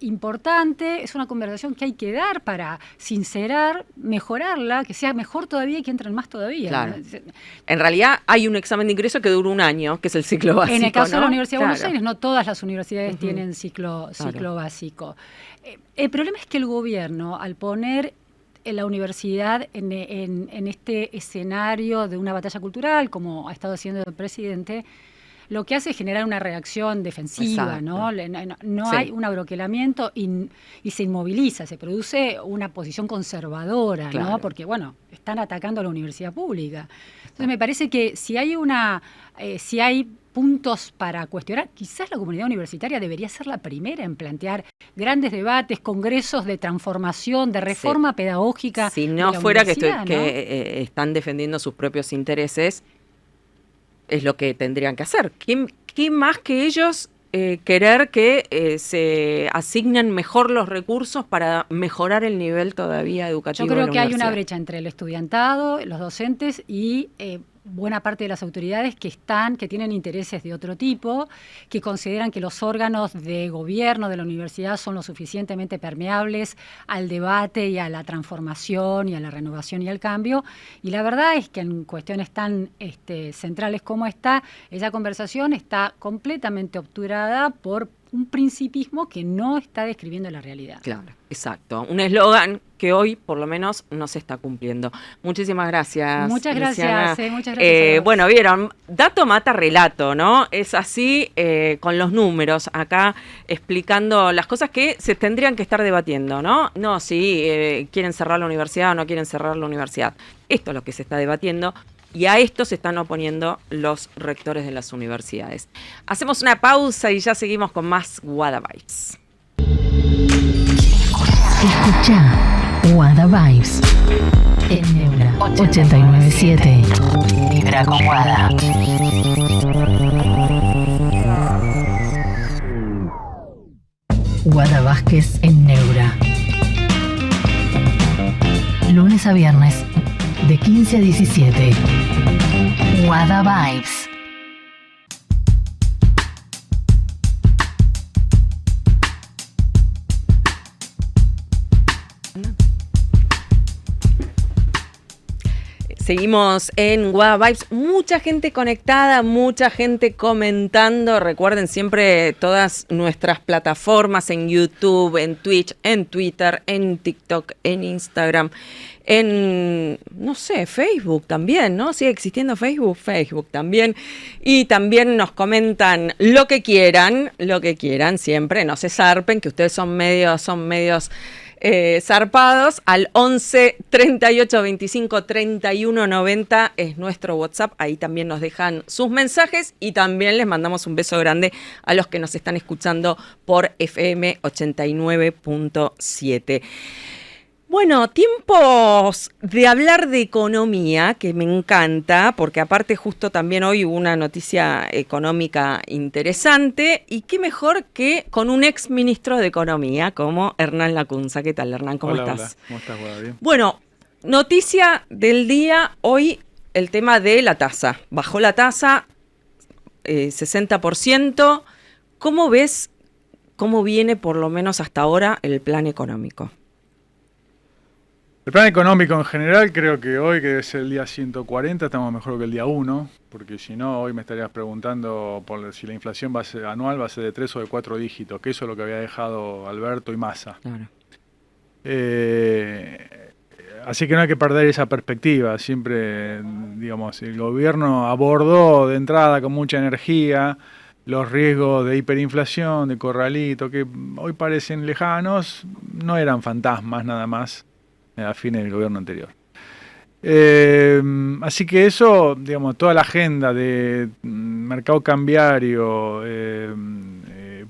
importante, es una conversación que hay que dar para sincerar, mejorarla, que sea mejor todavía y que entren más todavía. Claro. ¿No? En realidad hay un examen de ingreso que dura un año, que es el ciclo básico. En el caso de la ¿no? Universidad de Buenos Claro. Aires, no todas las universidades Ujú. tienen ciclo Claro. básico. El problema es que el gobierno, al poner en la universidad en este escenario de una batalla cultural, como ha estado haciendo el presidente, lo que hace es generar una reacción defensiva, Exacto. ¿no? No Sí. hay un abroquelamiento y se inmoviliza, se produce una posición conservadora, Claro. ¿no? Porque, bueno, están atacando a la universidad pública. Entonces, me parece que si hay puntos para cuestionar, quizás la comunidad universitaria debería ser la primera en plantear grandes debates, congresos de transformación, de reforma pedagógica. Si de no la fuera que, universidad, ¿no? están defendiendo sus propios intereses, es lo que tendrían que hacer. ¿Qué más que ellos querer que se asignen mejor los recursos para mejorar el nivel todavía educativo? Yo creo de la que hay una universidad? brecha entre el estudiantado, los docentes y buena parte de las autoridades que tienen intereses de otro tipo, que consideran que los órganos de gobierno de la universidad son lo suficientemente permeables al debate y a la transformación y a la renovación y al cambio. Y la verdad es que en cuestiones tan centrales como esta, esa conversación está completamente obturada por un principismo que no está describiendo la realidad. Claro, exacto. Un eslogan que hoy, por lo menos, no se está cumpliendo. Muchísimas gracias. Muchas Luciana. gracias, muchas gracias a vos. Bueno, vieron, dato mata relato, ¿no? Es así con los números, acá explicando las cosas que se tendrían que estar debatiendo, ¿no? No, si quieren cerrar la universidad o no quieren cerrar la universidad. Esto es lo que se está debatiendo. Y a esto se están oponiendo los rectores de las universidades. Hacemos una pausa y ya seguimos con más Wada Vibes. Escucha Wada Vibes en Neura 897. Vibra con Wada. Wada Vázquez en Neura. Lunes a viernes de 15 a 17. Wada Vibes. Seguimos en Wada Vibes, mucha gente conectada, mucha gente comentando. Recuerden siempre todas nuestras plataformas en YouTube, en Twitch, en Twitter, en TikTok, en Instagram, en, no sé, Facebook también, ¿no? Sigue existiendo Facebook también. Y también nos comentan lo que quieran siempre, no se zarpen, que ustedes son medios zarpados. Al 11 38 25 31 90 es nuestro WhatsApp. Ahí también nos dejan sus mensajes y también les mandamos un beso grande a los que nos están escuchando por FM 89.7. Bueno, tiempos de hablar de economía, que me encanta, porque aparte justo también hoy hubo una noticia económica interesante, y qué mejor que con un ex ministro de Economía como Hernán Lacunza. ¿Qué tal, Hernán? ¿Cómo Hola, estás? hola. ¿Cómo estás, Guada? Bien. Bueno, noticia del día, hoy el tema de la tasa. Bajó la tasa 60%. ¿Cómo ves cómo viene por lo menos hasta ahora el plan económico? El plan económico en general, creo que hoy, que es el día 140, estamos mejor que el día 1, porque si no, hoy me estarías preguntando si la inflación anual va a ser de 3 o de 4 dígitos, que eso es lo que había dejado Alberto y Massa. Claro. Así que no hay que perder esa perspectiva. Siempre, digamos, el gobierno abordó de entrada con mucha energía los riesgos de hiperinflación, de corralito, que hoy parecen lejanos, no eran fantasmas nada más a fines del gobierno anterior. Así que eso, digamos, toda la agenda de mercado cambiario,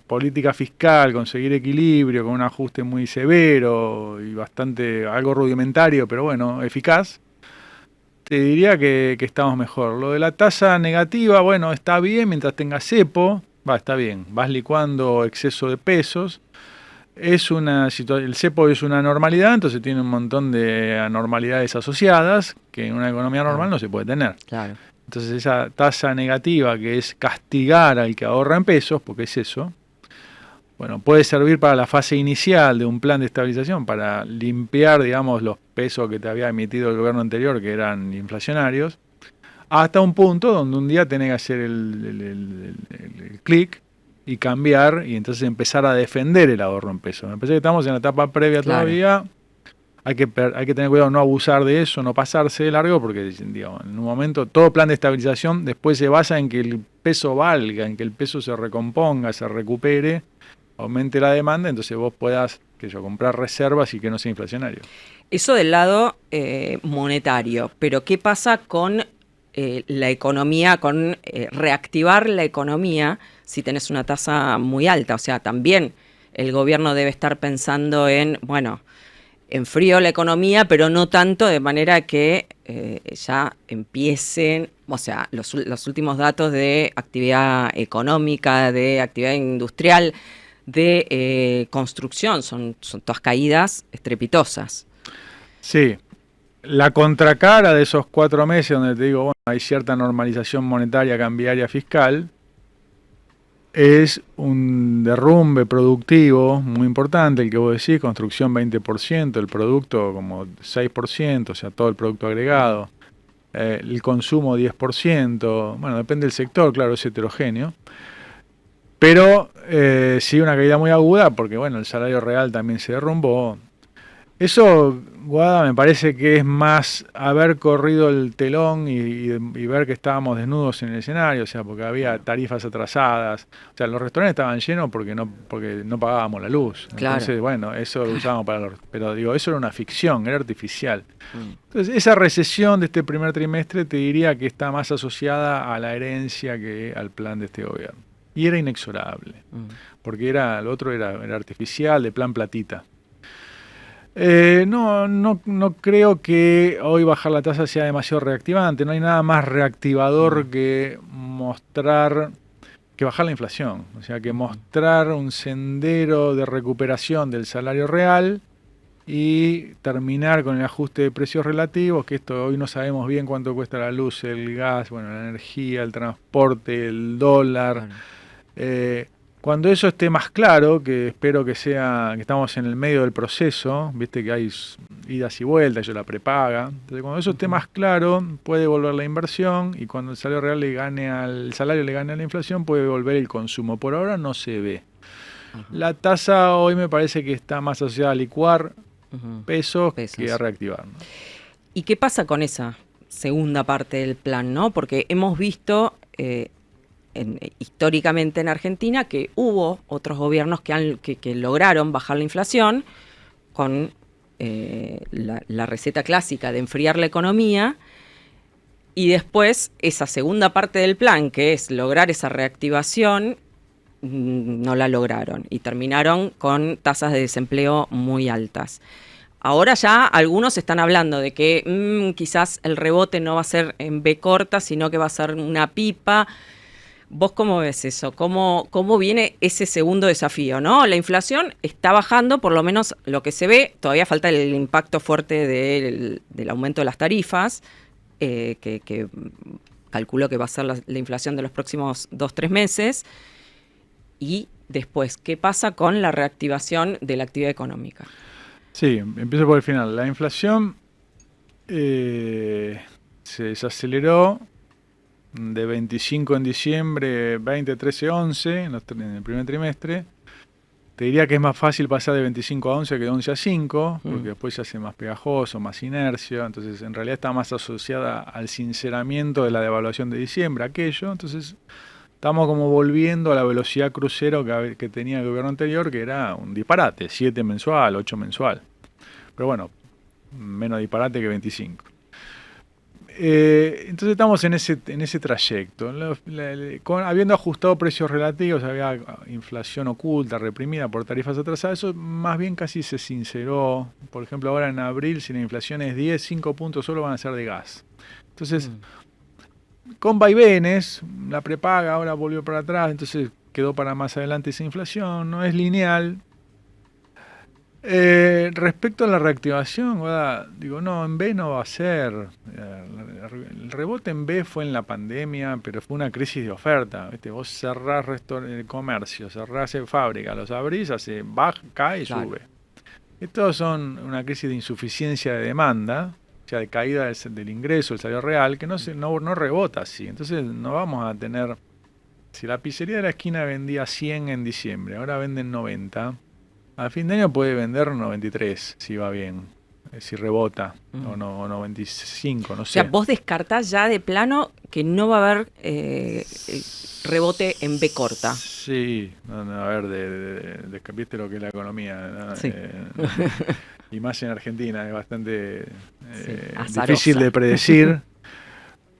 política fiscal, conseguir equilibrio con un ajuste muy severo y bastante, algo rudimentario, pero bueno, eficaz, te diría que estamos mejor. Lo de la tasa negativa, bueno, está bien mientras tenga cepo, está bien, vas licuando exceso de pesos. El cepo es una normalidad, entonces tiene un montón de anormalidades asociadas que en una economía normal no se puede tener. Claro. Entonces esa tasa negativa, que es castigar al que ahorra en pesos, porque es eso, bueno, puede servir para la fase inicial de un plan de estabilización, para limpiar, digamos, los pesos que te había emitido el gobierno anterior, que eran inflacionarios, hasta un punto donde un día tenés que hacer el clic y cambiar, y entonces empezar a defender el ahorro en pesos. Me parece que estamos en la etapa previa todavía. Hay que tener cuidado, no abusar de eso, no pasarse de largo, porque digamos, en un momento todo plan de estabilización después se basa en que el peso valga, en que el peso se recomponga, se recupere, aumente la demanda, entonces vos puedas comprar reservas y que no sea inflacionario. Eso del lado monetario, pero ¿qué pasa con la economía, con reactivar la economía si tenés una tasa muy alta? O sea, también el gobierno debe estar pensando en, bueno, enfrío la economía, pero no tanto de manera que ya empiecen, o sea, los últimos datos de actividad económica, de actividad industrial, de construcción, son todas caídas estrepitosas. Sí. La contracara de esos 4 meses donde te digo, bueno, hay cierta normalización monetaria, cambiaria, fiscal, es un derrumbe productivo muy importante, el que vos decís, construcción 20%, el producto como 6%, o sea, todo el producto agregado, el consumo 10%, bueno, depende del sector, claro, es heterogéneo, pero sí una caída muy aguda porque, bueno, el salario real también se derrumbó. Eso, Guada, me parece que es más haber corrido el telón y ver que estábamos desnudos en el escenario, o sea, porque había tarifas atrasadas, o sea, los restaurantes estaban llenos porque no pagábamos la luz. Claro. Entonces, bueno, eso lo usábamos pero digo, eso era una ficción, era artificial. Entonces, esa recesión de este primer trimestre te diría que está más asociada a la herencia que al plan de este gobierno. Y era inexorable, porque lo otro era artificial, de plan platita. No creo que hoy bajar la tasa sea demasiado reactivante. No hay nada más reactivador que bajar la inflación. O sea, que mostrar un sendero de recuperación del salario real y terminar con el ajuste de precios relativos, que esto hoy no sabemos bien cuánto cuesta la luz, el gas, bueno, la energía, el transporte, el dólar. Cuando eso esté más claro, que espero que estamos en el medio del proceso, viste que hay idas y vueltas, yo la prepaga. Entonces, cuando eso esté más claro, puede volver la inversión, y cuando el salario real le gane a la inflación, puede volver el consumo. Por ahora no se ve. La tasa hoy me parece que está más asociada a licuar pesos que a reactivar, ¿no? ¿Y qué pasa con esa segunda parte del plan, no? Porque hemos visto históricamente en Argentina que hubo otros gobiernos que lograron bajar la inflación con la receta clásica de enfriar la economía, y después esa segunda parte del plan, que es lograr esa reactivación, no la lograron y terminaron con tasas de desempleo muy altas. Ahora ya algunos están hablando de que quizás el rebote no va a ser en B corta, sino que va a ser una pipa. ¿Vos cómo ves eso? ¿Cómo viene ese segundo desafío, ¿no? La inflación está bajando, por lo menos lo que se ve. Todavía falta el impacto fuerte del aumento de las tarifas, que calculo que va a ser la inflación de los próximos 2-3 meses. Y después, ¿qué pasa con la reactivación de la actividad económica? Sí, empiezo por el final. La inflación se desaceleró de 25 en diciembre, 20, 13, 11 en el primer trimestre. Te diría que es más fácil pasar de 25 a 11 que de 11 a 5, porque después se hace más pegajoso, más inercia. Entonces, en realidad está más asociada al sinceramiento de la devaluación de diciembre, aquello. Entonces, estamos como volviendo a la velocidad crucero que tenía el gobierno anterior, que era un disparate, 7 mensual, 8 mensual. Pero bueno, menos disparate que 25. Entonces estamos en ese trayecto. Habiendo ajustado precios relativos, había inflación oculta, reprimida por tarifas atrasadas, eso más bien casi se sinceró. Por ejemplo, ahora en abril, si la inflación es 10, 5 puntos solo van a ser de gas. Entonces, con vaivenes, la prepaga ahora volvió para atrás, entonces quedó para más adelante esa inflación, no es lineal. Respecto a la reactivación, digo, no, en B no va a ser. El rebote en B fue en la pandemia, pero fue una crisis de oferta. ¿Viste? Vos cerrás el comercio, cerrás fábrica, los abrís, cae y sube. Estos son una crisis de insuficiencia de demanda, o sea, de caída del ingreso, el salario real, que no rebota así. Entonces no vamos a tener. Si la pizzería de la esquina vendía 100 en diciembre, ahora venden 90. A fin de año puede vender 93, si va bien, si rebota, o 95, no sé. O sea, vos descartás ya de plano que no va a haber rebote en B corta. Sí, a ver, viste lo que es la economía, ¿no? Sí. Y más en Argentina, es bastante azarosa. difícil de predecir.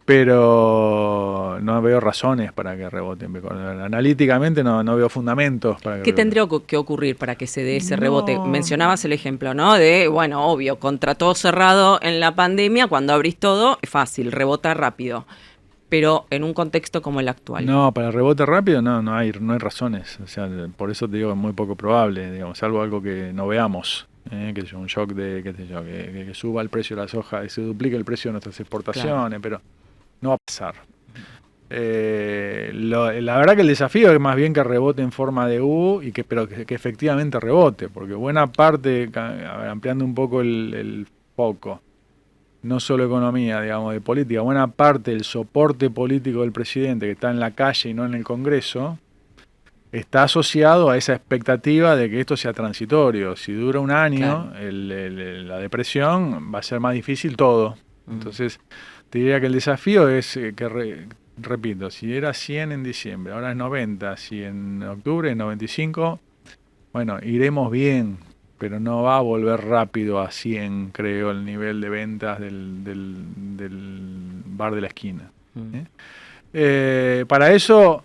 Pero no veo razones para que reboten. Analíticamente no veo fundamentos para que ¿Qué reboten. tendría que ocurrir para que se dé ese rebote? Mencionabas el ejemplo, ¿no? De, bueno, obvio, contra todo cerrado en la pandemia, cuando abrís todo, es fácil, rebota rápido. Pero en un contexto como el actual. No, para el rebote rápido no hay razones. O sea, por eso te digo que es muy poco probable, digamos, salvo algo que no veamos. Que sea un shock que suba el precio de la soja, que se duplique el precio de nuestras exportaciones, pero no va a pasar. La verdad que el desafío es más bien que rebote en forma de U, pero que efectivamente rebote, porque buena parte, ampliando un poco el foco, no solo economía, digamos, de política, buena parte del soporte político del presidente que está en la calle y no en el Congreso, está asociado a esa expectativa de que esto sea transitorio. Si dura un año, la depresión va a ser más difícil todo. Entonces, te diría que el desafío es repito, si era 100 en diciembre, ahora es 90, si en octubre es 95, bueno, iremos bien, pero no va a volver rápido a 100, creo, el nivel de ventas del bar de la esquina. Para eso,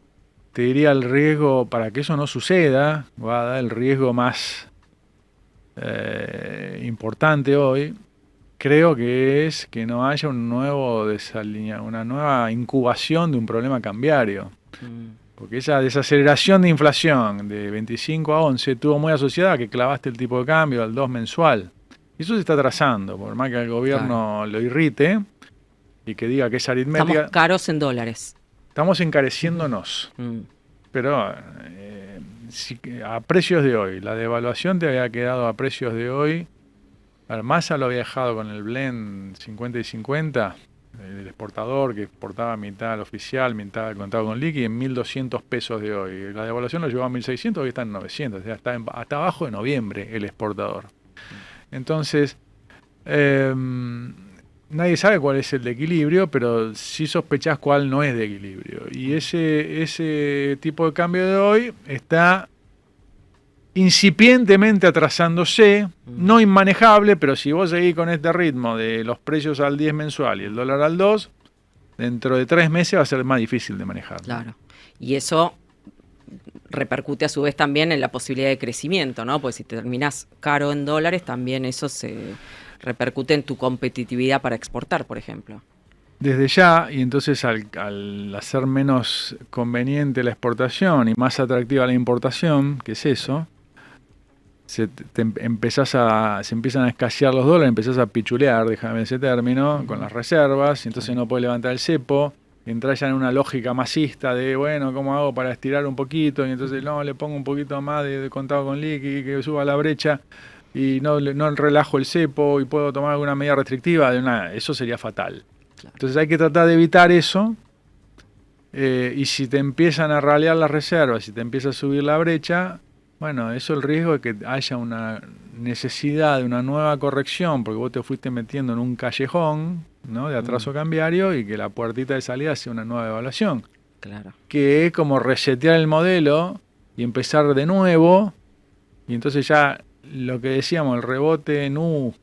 te diría el riesgo, para que eso no suceda, va a dar el riesgo más importante hoy, creo que es que no haya una nueva incubación de un problema cambiario. Porque esa desaceleración de inflación de 25 a 11 estuvo muy asociada a que clavaste el tipo de cambio al 2 mensual. Y eso se está trazando, por más que el gobierno lo irrite y que diga que es aritmética. Estamos caros en dólares. Estamos encareciéndonos. Pero a precios de hoy, la devaluación te había quedado a precios de hoy. Massa lo había dejado con el blend 50 y 50, el exportador que exportaba mitad al oficial, mitad al contado con liqui, en 1.200 pesos de hoy. La devaluación lo llevó a 1.600, hoy está en 900, o sea, está hasta abajo de noviembre el exportador. Entonces, nadie sabe cuál es el de equilibrio, pero sí sospechás cuál no es de equilibrio. Y ese tipo de cambio de hoy está incipientemente atrasándose, no inmanejable, pero si vos seguís con este ritmo de los precios al 10 mensual y el dólar al 2, dentro de 3 meses va a ser más difícil de manejar. Claro. Y eso repercute a su vez también en la posibilidad de crecimiento, ¿no? Porque si te terminás caro en dólares, también eso se repercute en tu competitividad para exportar, por ejemplo. Desde ya, y entonces al hacer menos conveniente la exportación y más atractiva la importación, ¿qué es eso? Se empiezan a escasear los dólares, empezás a pichulear, déjame ese término, con las reservas, y entonces no podés levantar el cepo, entras ya en una lógica masista de, bueno, ¿cómo hago para estirar un poquito? Y entonces, no, le pongo un poquito más de contado con liqui, que suba la brecha, y no relajo el cepo, y puedo tomar alguna medida restrictiva, eso sería fatal. Claro. Entonces hay que tratar de evitar eso, y si te empiezan a ralear las reservas, si te empieza a subir la brecha, bueno, eso el riesgo de que haya una necesidad de una nueva corrección, porque vos te fuiste metiendo en un callejón, ¿no?, de atraso cambiario, y que la puertita de salida sea una nueva evaluación. Claro. Que es como resetear el modelo y empezar de nuevo, y entonces ya lo que decíamos, el rebote en U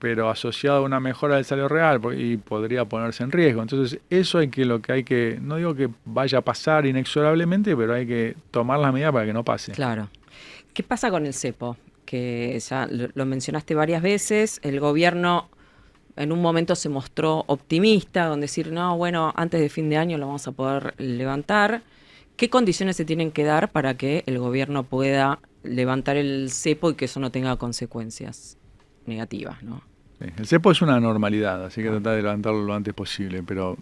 pero asociado a una mejora del salario real y podría ponerse en riesgo. Entonces, eso lo que hay que, no digo que vaya a pasar inexorablemente, pero hay que tomar las medidas para que no pase. Claro. ¿Qué pasa con el cepo? Que ya lo mencionaste varias veces, el gobierno en un momento se mostró optimista, con decir, no, bueno, antes de fin de año lo vamos a poder levantar. ¿Qué condiciones se tienen que dar para que el gobierno pueda levantar el cepo y que eso no tenga consecuencias negativas, ¿no? Sí, el cepo es una normalidad, así que tratar de levantarlo lo antes posible, pero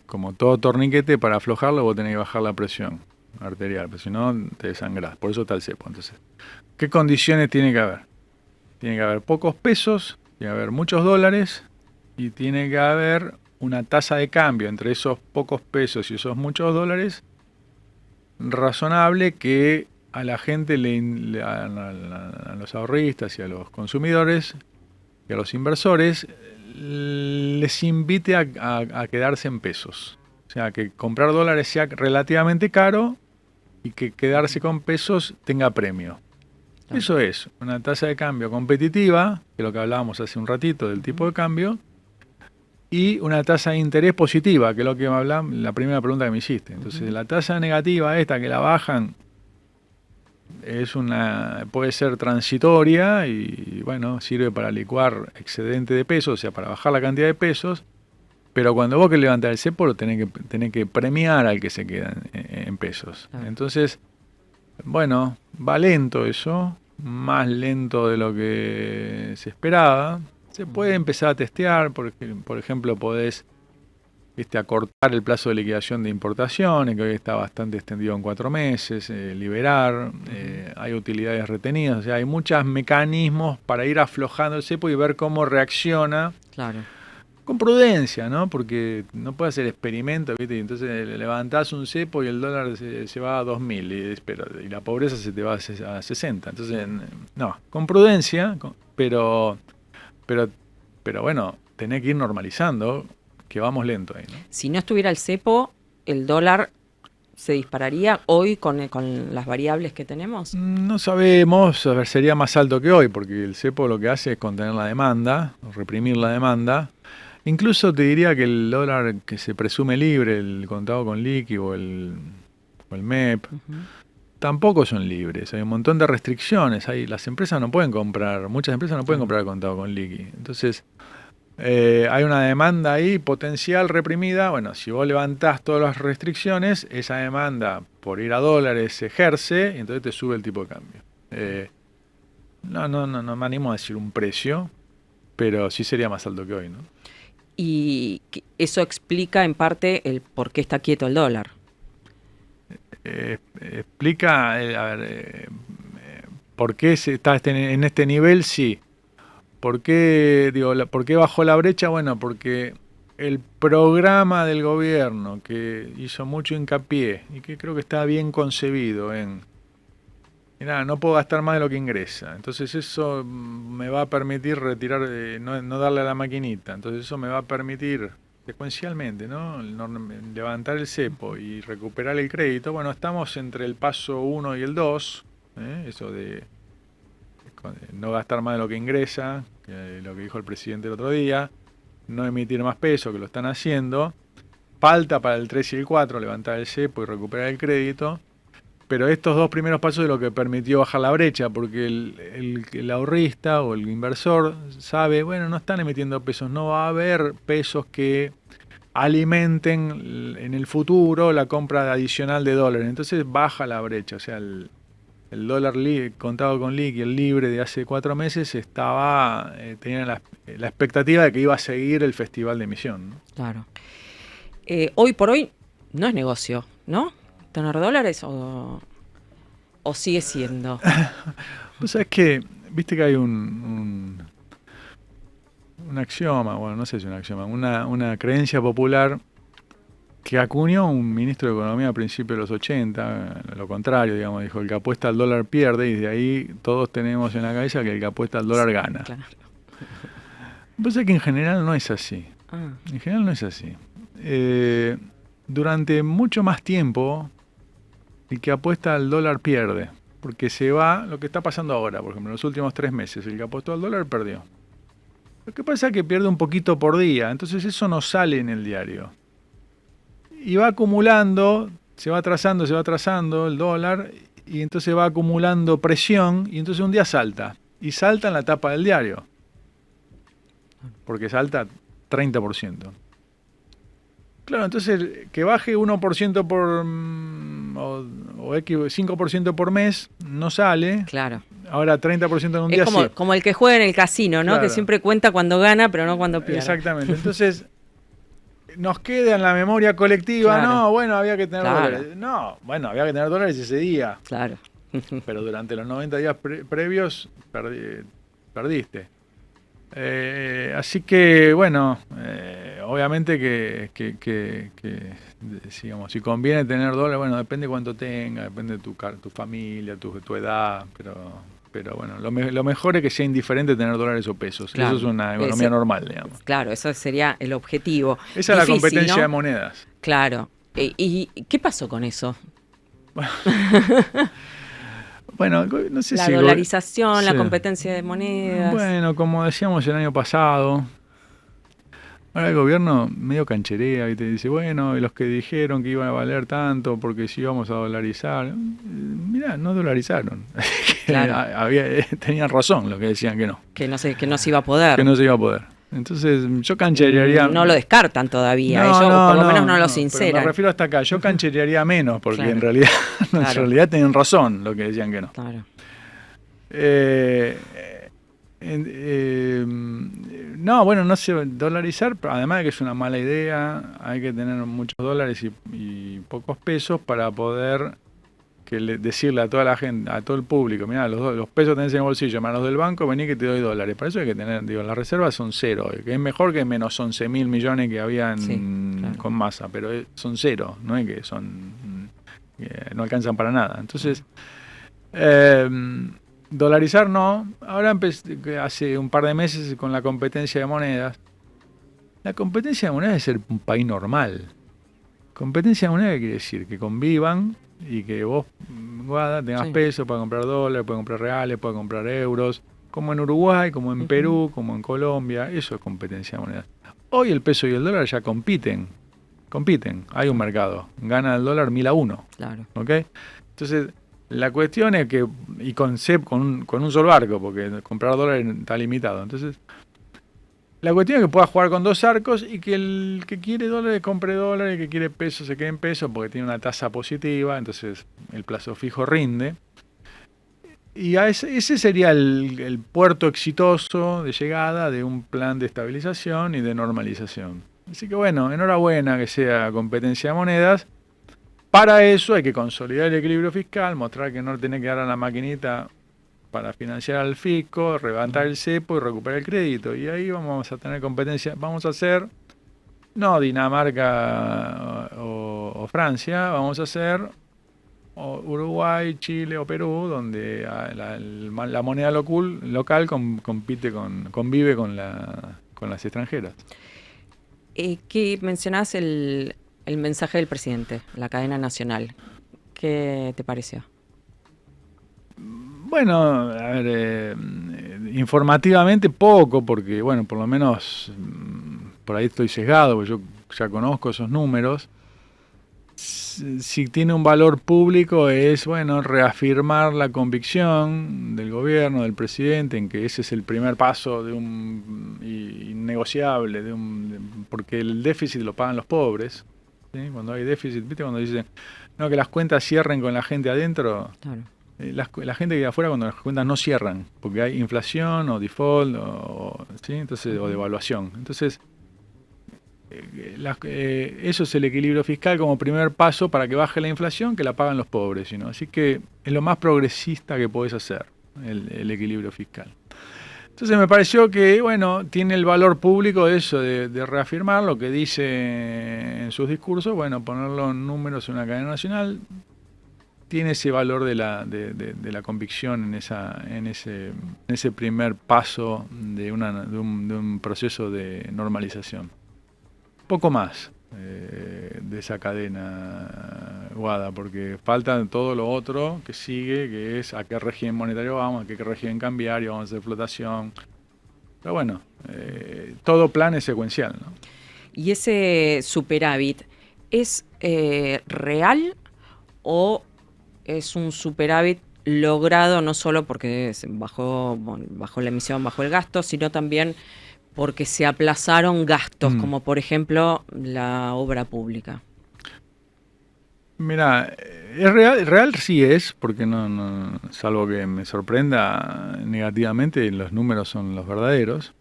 como todo torniquete, para aflojarlo vos tenés que bajar la presión arterial, porque si no te desangrás. Por eso está el cepo. Entonces, ¿qué condiciones tiene que haber? Tiene que haber pocos pesos, tiene que haber muchos dólares y tiene que haber una tasa de cambio entre esos pocos pesos y esos muchos dólares razonable que a la gente, a los ahorristas y a los consumidores y a los inversores les invite a quedarse en pesos. O sea, que comprar dólares sea relativamente caro y que quedarse con pesos tenga premio. Eso es una tasa de cambio competitiva, que es lo que hablábamos hace un ratito del tipo de cambio, y una tasa de interés positiva, que es lo que hablamos, la primera pregunta que me hiciste. Entonces, la tasa negativa esta que la bajan puede ser transitoria y bueno, sirve para licuar excedente de pesos, o sea, para bajar la cantidad de pesos, pero cuando vos que levantás el cepo, tenés que premiar al que se queda en pesos. Entonces, bueno, va lento eso, más lento de lo que se esperaba. Se puede empezar a testear, porque, por ejemplo, podés acortar el plazo de liquidación de importaciones, que hoy está bastante extendido en 4 meses, liberar, hay utilidades retenidas, o sea, hay muchos mecanismos para ir aflojando el cepo y ver cómo reacciona. Claro. Con prudencia, ¿no? Porque no puedes hacer experimentos, ¿viste? Y entonces levantás un cepo y el dólar se va a 2.000 y la pobreza se te va a 60. Entonces, no, con prudencia, pero bueno, tenés que ir normalizando, que vamos lento ahí, ¿no? Si no estuviera el cepo, ¿el dólar se dispararía hoy con las variables que tenemos? No sabemos, a ver, sería más alto que hoy, porque el cepo lo que hace es contener la demanda, reprimir la demanda. Incluso te diría que el dólar que se presume libre, el contado con liqui o el MEP, tampoco son libres. Hay un montón de restricciones. Las empresas no pueden comprar, muchas empresas no pueden comprar el contado con liqui. Entonces, hay una demanda ahí potencial reprimida. Bueno, si vos levantás todas las restricciones, esa demanda por ir a dólares se ejerce y entonces te sube el tipo de cambio. No me animo a decir un precio, pero sí sería más alto que hoy, ¿no? Y eso explica en parte el por qué está quieto el dólar. Explica, por qué se está en este nivel, sí. ¿Por qué bajó la brecha? Bueno, porque el programa del gobierno que hizo mucho hincapié y que creo que está bien concebido mirá, no puedo gastar más de lo que ingresa. Entonces eso me va a permitir retirar, no darle a la maquinita. Entonces eso me va a permitir secuencialmente, ¿no? Levantar el cepo y recuperar el crédito. Bueno, estamos entre el paso 1 y el 2. Eso de no gastar más de lo que ingresa, lo que dijo el presidente el otro día. No emitir más peso, que lo están haciendo. Falta para el 3 y el 4 levantar el cepo y recuperar el crédito. Pero estos 2 primeros pasos es lo que permitió bajar la brecha, porque el ahorrista o el inversor sabe, bueno, no están emitiendo pesos, no va a haber pesos que alimenten en el futuro la compra adicional de dólares. Entonces baja la brecha, o sea, el dólar contado con liqui, el libre de hace 4 meses, tenía la expectativa de que iba a seguir el festival de emisión, ¿no? Claro. Hoy por hoy no es negocio, ¿no? ¿Tener dólares o sigue siendo? Pues es que, viste que hay un axioma, bueno, no sé si es un axioma, una creencia popular que acuñó un ministro de Economía a principios de los 80, lo contrario, digamos, dijo, el que apuesta al dólar pierde, y de ahí todos tenemos en la cabeza que el que apuesta al dólar gana. Claro. Pues es que en general no es así. En general no es así. Durante mucho más tiempo, el que apuesta al dólar pierde, porque se va lo que está pasando ahora, por ejemplo, en los últimos 3 meses, el que apostó al dólar perdió. Lo que pasa es que pierde un poquito por día, entonces eso no sale en el diario. Y va acumulando, se va atrasando el dólar, y entonces va acumulando presión, y entonces un día salta. Y salta en la tapa del diario. Porque salta 30%. Claro, entonces que baje 1% o 5% por mes no sale. Claro. Ahora 30% en un día Es como, sí. como el que juega en el casino, ¿no? Claro. Que siempre cuenta cuando gana, pero no cuando pierde. Exactamente. Entonces, nos queda en la memoria colectiva, Claro. no, bueno, había que tener Claro. dólares. No, bueno, había que tener dólares ese día. Claro. Pero durante los 90 días previos perdiste. Así que, bueno, obviamente que, digamos, si conviene tener dólares, bueno, depende cuánto tenga, depende de tu familia, tu edad, pero bueno, lo mejor es que sea indiferente tener dólares o pesos. Claro. Eso es una economía normal, digamos. Claro, eso sería el objetivo. Esa es la Difícil, competencia ¿no? de monedas. Claro. ¿Y qué pasó con eso? Bueno, no sé La si... dolarización, la sí. competencia de monedas. Bueno, como decíamos el año pasado, ahora el gobierno medio cancherea y te dice, bueno, y los que dijeron que iban a valer tanto porque si íbamos a dolarizar, mirá, no dolarizaron. Claro. Tenían razón los que decían que no Que no se iba a poder. se iba a poder. Entonces yo cancherearía... No lo descartan todavía, No, ellos no, por lo menos no lo pero sinceran. me refiero hasta acá, yo cancherearía menos, porque Claro. en realidad, Claro. en realidad tenían razón los que decían que no. Claro. No, bueno, no sé, dolarizar, además de que es una mala idea, hay que tener muchos dólares y pocos pesos para poder decirle a toda la gente, a todo el público, mirá, los pesos tenés en el bolsillo, más los del banco, vení que te doy dólares. Para eso hay que tener, las reservas son cero, que es mejor que menos 11.000 millones que habían Sí, claro. con masa, pero son cero, no es que no alcanzan para nada. Entonces, dolarizar no. Ahora hace un par de meses con la competencia de monedas. La competencia de monedas es ser un país normal. Competencia de monedas quiere decir que convivan y que vos, Guada, tengas Sí. pesos para comprar dólares, para comprar reales, para comprar euros, como en Uruguay, como en Perú, como en Colombia. Eso es competencia de monedas. Hoy el peso y el dólar ya compiten. Hay un mercado. Gana el dólar 1000-1. Claro. ¿Ok? Entonces, la cuestión es que, y con un solo arco, porque comprar dólares está limitado. Entonces, la cuestión es que pueda jugar con dos arcos y que el que quiere dólares compre dólares, el que quiere pesos se quede en pesos porque tiene una tasa positiva, entonces el plazo fijo rinde. Y ese sería el puerto exitoso de llegada de un plan de estabilización y de normalización. Así que bueno, enhorabuena que sea competencia de monedas. Para eso hay que consolidar el equilibrio fiscal, mostrar que no tiene que dar a la maquinita para financiar al fisco, levantar el cepo y recuperar el crédito. Y ahí vamos a tener competencia. Vamos a hacer, no Dinamarca o Francia, vamos a hacer Uruguay, Chile o Perú, donde la moneda local convive con las extranjeras. ¿Qué mencionás el mensaje del presidente, la cadena nacional? ¿Qué te pareció? Bueno, a ver, informativamente poco, porque bueno, por lo menos por ahí estoy sesgado, porque yo ya conozco esos números. Si tiene un valor público es, bueno, reafirmar la convicción del gobierno, del presidente, en que ese es el primer paso de innegociable, porque el déficit lo pagan los pobres. ¿Sí? Cuando hay déficit, ¿viste? Cuando dicen no, que las cuentas cierren con la gente adentro. Claro. La gente que de afuera cuando las cuentas no cierran, porque hay inflación o default ¿sí? Entonces, o devaluación. Entonces, eso es el equilibrio fiscal como primer paso para que baje la inflación, que la pagan los pobres. ¿No? Así que es lo más progresista que podés hacer, el equilibrio fiscal. Entonces me pareció que, bueno, tiene el valor público eso de reafirmar lo que dice en sus discursos, bueno, ponerlo en números en una cadena nacional. Tiene ese valor de la convicción en ese primer paso de un proceso de normalización. Poco más de esa cadena, Guada, porque falta todo lo otro que sigue, que es a qué régimen monetario vamos, a qué régimen cambiario, vamos a hacer flotación. Pero bueno, todo plan es secuencial, ¿no? ¿Y ese superávit es real o es un superávit logrado no solo porque bajó la emisión, bajó el gasto, sino también porque se aplazaron gastos, como por ejemplo la obra pública? Mira, es real sí es, porque no, salvo que me sorprenda negativamente, los números son los verdaderos.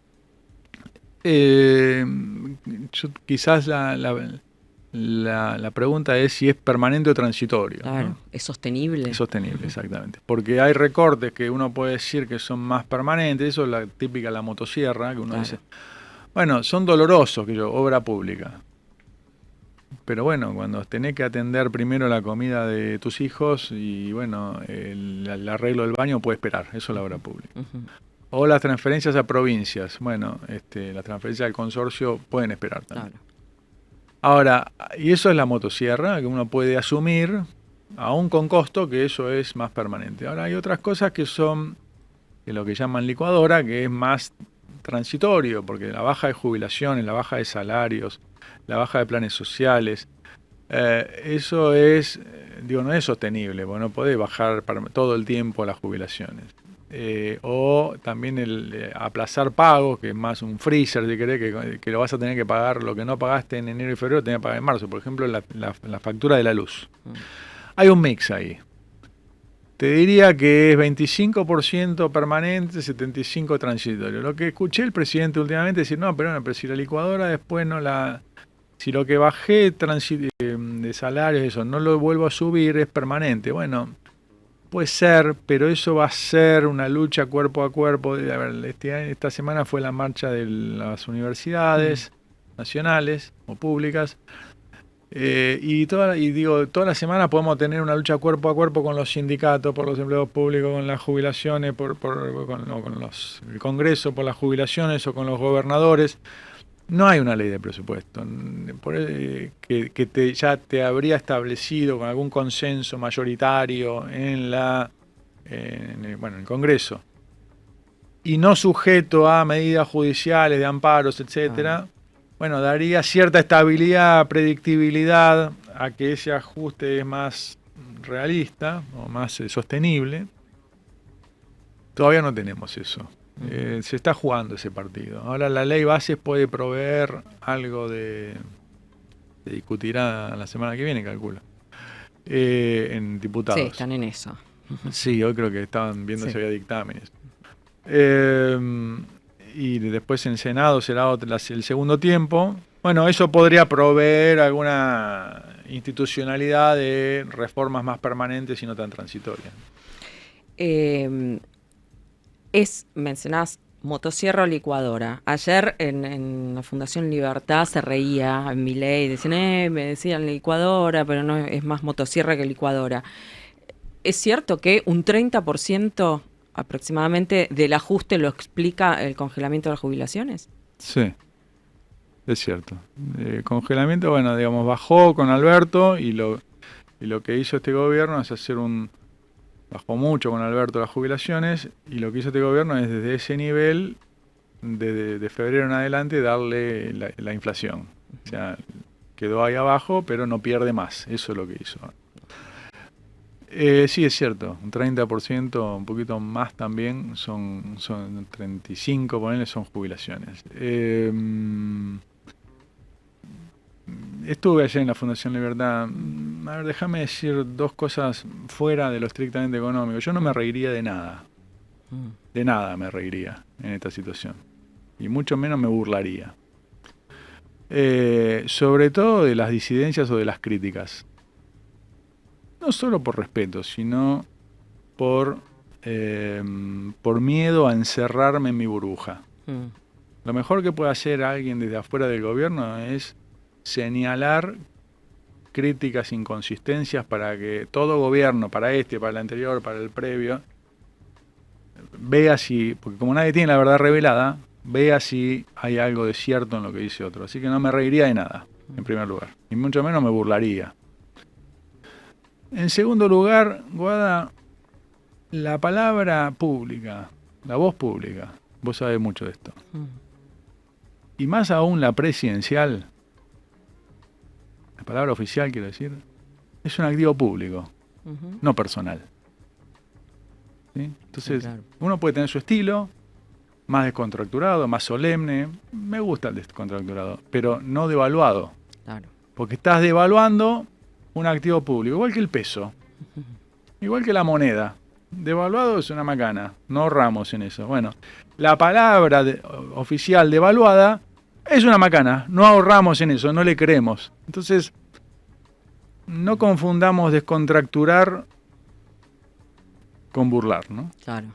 Quizás la pregunta es si es permanente o transitorio. Claro, ¿no? es sostenible. Es sostenible, exactamente. Porque hay recortes que uno puede decir que son más permanentes, eso es la típica la motosierra, que uno dice, bueno, son dolorosos, obra pública. Pero bueno, cuando tenés que atender primero la comida de tus hijos y bueno, el arreglo del baño puede esperar, eso es la obra pública. O las transferencias a provincias, bueno, las transferencias al consorcio pueden esperar también. Claro. Ahora, y eso es la motosierra, que uno puede asumir, aún con costo, que eso es más permanente. Ahora hay otras cosas que son lo que llaman licuadora, que es más transitorio, porque la baja de jubilaciones, la baja de salarios, la baja de planes sociales, eso es, no es sostenible, porque no podés bajar todo el tiempo las jubilaciones. O también el aplazar pagos, que es más un freezer, si querés, que lo vas a tener que pagar, lo que no pagaste en enero y febrero, tenés que pagar en marzo, por ejemplo, la factura de la luz. Hay un mix ahí. Te diría que es 25% permanente, 75% transitorio. Lo que escuché el presidente últimamente decir, no, pero si la licuadora después no la... Si lo que bajé de salarios, eso, no lo vuelvo a subir, es permanente. Bueno, puede ser, pero eso va a ser una lucha cuerpo a cuerpo. A ver, esta semana fue la marcha de las universidades nacionales o públicas. Toda la semana podemos tener una lucha cuerpo a cuerpo con los sindicatos, por los empleados públicos, con las jubilaciones, con el Congreso, por las jubilaciones o con los gobernadores. No hay una ley de presupuesto que ya te habría establecido con algún consenso mayoritario en el Congreso y no sujeto a medidas judiciales de amparos, etcétera. Bueno, daría cierta estabilidad, predictibilidad a que ese ajuste es más realista o más sostenible. Todavía no tenemos eso. Se está jugando ese partido. Ahora la ley bases puede proveer algo se discutirá la semana que viene, calculo, en diputados. Sí, están en eso. Sí, hoy creo que estaban viendo si había dictámenes. Y después en Senado será el segundo tiempo. Bueno, eso podría proveer alguna institucionalidad de reformas más permanentes y no tan transitorias. Mencionás motosierra o licuadora. Ayer en la Fundación Libertad se reía en Milei, decían, me decían licuadora, pero no es más motosierra que licuadora. ¿Es cierto que un 30% aproximadamente del ajuste lo explica el congelamiento de las jubilaciones? Sí, es cierto. Congelamiento, bueno, digamos, bajó con Alberto y lo que hizo este gobierno es bajó mucho con Alberto las jubilaciones y lo que hizo este gobierno es desde ese nivel, de febrero en adelante, darle la inflación. O sea, quedó ahí abajo, pero no pierde más. Eso es lo que hizo. Sí, es cierto. Un 30%, un poquito más también, son 35, ponele, son jubilaciones. Estuve ayer en la Fundación Libertad. A ver, déjame decir dos cosas fuera de lo estrictamente económico. Yo no me reiría de nada. De nada me reiría en esta situación. Y mucho menos me burlaría. Sobre todo de las disidencias o de las críticas. No solo por respeto, sino por miedo a encerrarme en mi burbuja. Lo mejor que puede hacer alguien desde afuera del gobierno es señalar críticas, inconsistencias para que todo gobierno, para para el anterior, para el previo, vea porque como nadie tiene la verdad revelada, vea si hay algo de cierto en lo que dice otro. Así que no me reiría de nada, en primer lugar. Y mucho menos me burlaría. En segundo lugar, Guada, la palabra pública, la voz pública, vos sabés mucho de esto. Mm. Y más aún la presidencial, la palabra oficial quiero decir, es un activo público, Ujú. no personal. ¿Sí? Entonces, Sí, claro. uno puede tener su estilo, más descontracturado, más solemne. Me gusta el descontracturado, pero no devaluado. Claro. Porque estás devaluando un activo público, igual que el peso, igual que la moneda. Devaluado es una macana, no ahorramos en eso. Bueno, la palabra oficial devaluada es una macana, no ahorramos en eso, no le creemos. Entonces, no confundamos descontracturar con burlar, ¿no? Claro.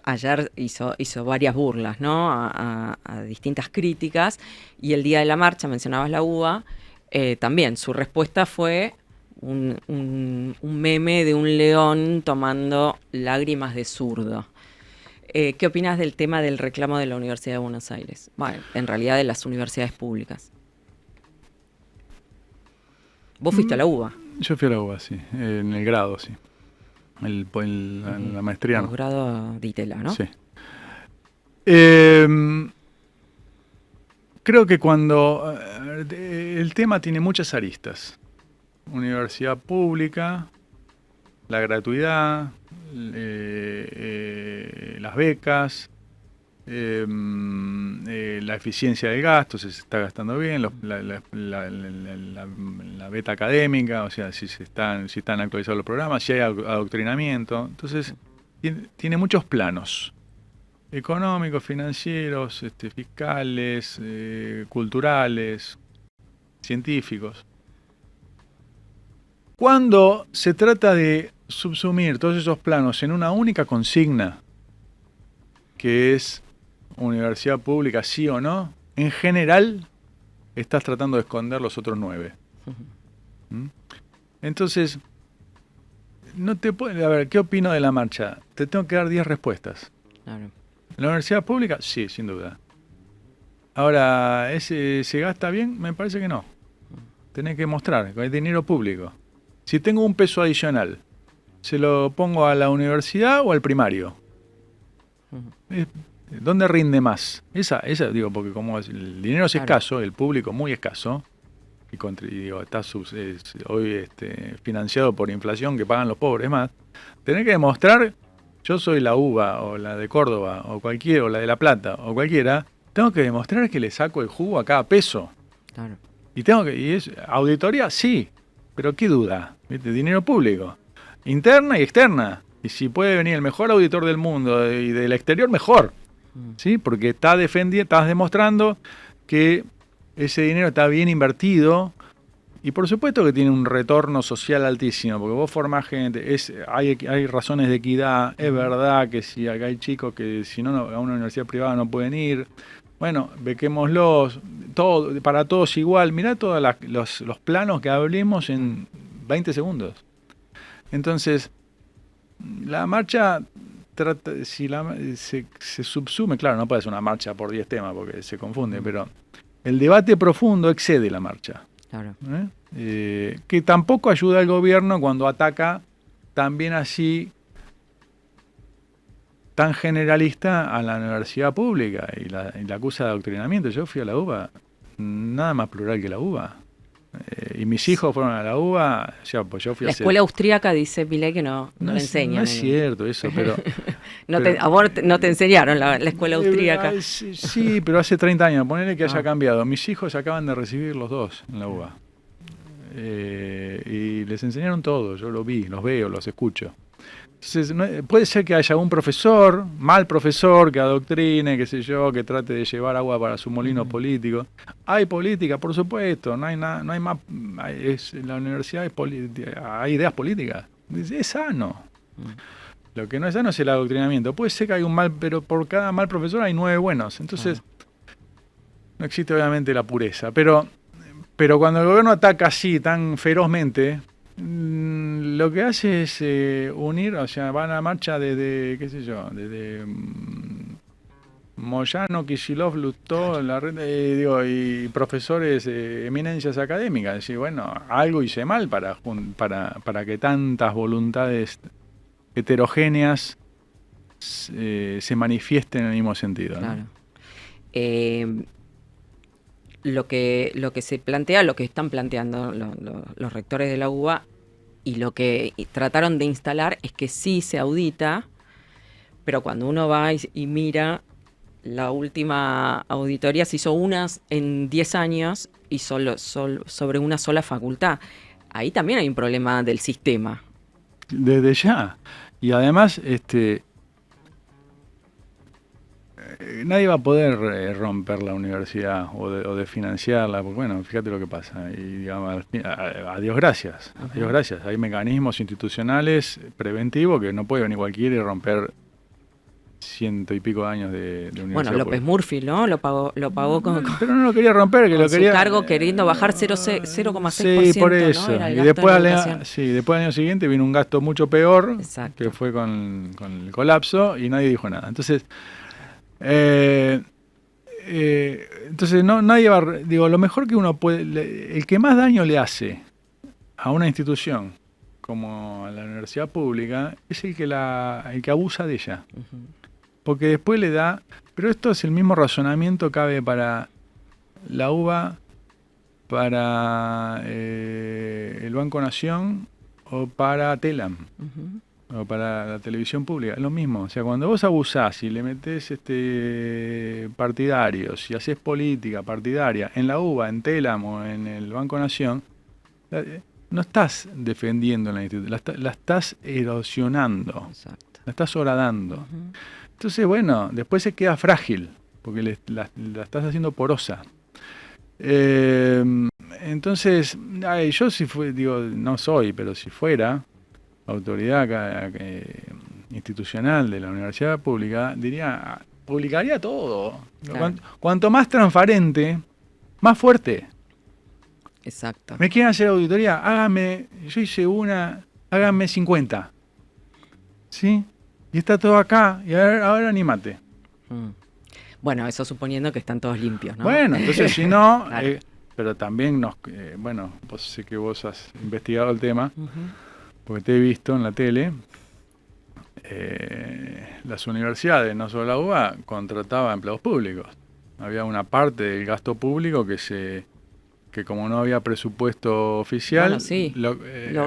Ayer hizo varias burlas, ¿no? A distintas críticas, y el día de la marcha, mencionabas la UBA, también su respuesta fue un meme de un león tomando lágrimas de zurdo. ¿Qué opinas del tema del reclamo de la Universidad de Buenos Aires? Bueno, en realidad de las universidades públicas. Vos fuiste a la UBA. Yo fui a la UBA, sí, en el grado, sí. La maestría no. Grado de Itela, ¿no? Sí. Creo que cuando el tema tiene muchas aristas. Universidad pública, la gratuidad, las becas, la eficiencia del gasto, si se está gastando bien, la beta académica, o sea, si están actualizados los programas, si hay adoctrinamiento. Entonces, tiene muchos planos. Económicos, financieros, fiscales, culturales, científicos. Cuando se trata de subsumir todos esos planos en una única consigna, que es universidad pública, sí o no, en general estás tratando de esconder los otros 9. ¿Mm? Entonces, no te puede, a ver, ¿qué opino de la marcha? Te tengo que dar 10 respuestas. Claro. ¿La universidad pública? Sí, sin duda. Ahora, ¿se gasta bien? Me parece que no. Tenés que mostrar, con el dinero público. Si tengo un peso adicional, ¿se lo pongo a la universidad o al primario? ¿Dónde rinde más? Esa digo, porque como el dinero es Claro. escaso, el público muy escaso, y digo, está hoy financiado por inflación que pagan los pobres más, tenés que demostrar, yo soy la UBA o la de Córdoba o cualquiera, o la de La Plata o cualquiera, tengo que demostrar que le saco el jugo a cada peso. Claro. Y es auditoría, sí, pero qué duda, ¿viste? Dinero público, interna y externa. Y si puede venir el mejor auditor del mundo y del exterior, mejor. ¿Sí? Porque estás demostrando que ese dinero está bien invertido. Y por supuesto que tiene un retorno social altísimo, porque vos formás gente, hay razones de equidad, es verdad que si acá hay chicos que si no a una universidad privada no pueden ir. Bueno, bequémoslos, para todos igual. Mirá todos los planos que hablemos en 20 segundos. Entonces, la marcha se subsume, claro, no puede ser una marcha por 10 temas porque se confunde, pero el debate profundo excede la marcha. Claro. Que tampoco ayuda al gobierno cuando ataca también así tan generalista a la universidad pública y la acusa de adoctrinamiento. Yo fui a la UBA, nada más plural que la UBA. Y mis hijos fueron a la UBA, pues yo fui La a hacer... escuela austríaca dice Milei que no le enseñan. No es cierto eso, pero... A vos no te enseñaron la escuela austríaca. Sí, pero hace 30 años, ponele que haya cambiado. Mis hijos acaban de recibir los dos en la UBA. Y les enseñaron todo, yo lo vi, los veo, los escucho. Entonces, puede ser que haya un profesor, mal profesor, que adoctrine, qué sé yo, que trate de llevar agua para su molino político. Hay política, por supuesto, no hay más. En la universidad hay ideas políticas. Es sano. Lo que no es sano es el adoctrinamiento. Puede ser que hay un mal, pero por cada mal profesor hay 9 buenos. Entonces, no existe obviamente la pureza. Pero cuando el gobierno ataca así, tan ferozmente, lo que hace es unir, o sea, van a la marcha desde, qué sé yo, desde Moyano, Kicillof, Lustó, y profesores, eminencias académicas. Decir, bueno, algo hice mal para que tantas voluntades heterogéneas se manifiesten en el mismo sentido, ¿no? Claro. Lo que se plantea, lo que están planteando los rectores de la UBA y lo que trataron de instalar es que sí se audita, pero cuando uno va y mira, la última auditoría se hizo unas en 10 años y solo sobre una sola facultad. Ahí también hay un problema del sistema. Desde ya. Y además, nadie va a poder romper la universidad o de financiarla, porque bueno, fíjate lo que pasa. Y digamos, a Dios gracias, a Dios gracias. Hay mecanismos institucionales preventivos que no puede venir cualquiera y romper 100 y pico de años de universidad. Bueno, López Murphy, ¿no? Lo pagó con pero no lo quería romper, que con lo quería. su cargo queriendo bajar 0,6%. Sí, por eso. ¿no? Era el Y gasto después, en educación. después al año siguiente vino un gasto mucho peor, Exacto. que fue con el colapso, y nadie dijo nada. Entonces, no, nadie va. Digo, lo mejor que uno puede. El que más daño le hace a una institución como la universidad pública es el que abusa de ella. Ujú. Porque después le da. Pero esto es el mismo razonamiento, cabe para la UBA, para el Banco Nación o para Telam. Ujú. O para la televisión pública, es lo mismo. O sea, cuando vos abusás y le metés partidarios y haces política partidaria en la UBA, en Telam o en el Banco Nación, no estás defendiendo la institución, la estás erosionando, Exacto. la estás horadando. Ujú. Entonces, bueno, después se queda frágil, porque la estás haciendo porosa. Entonces, yo no soy, pero si fuera autoridad institucional de la universidad pública, publicaría todo. Claro. Cuanto más transparente, más fuerte. Exacto. ¿Me quieren hacer auditoría? Yo hice háganme 50. ¿Sí? Y está todo acá, y ahora animate. Mm. Bueno, eso suponiendo que están todos limpios, ¿no? Bueno, entonces si no, Claro. pero también sé que vos has investigado el tema, Ujú. porque te he visto en la tele, las universidades, no solo la UBA, contrataban empleados públicos. Había una parte del gasto público que como no había presupuesto oficial, Bueno, sí.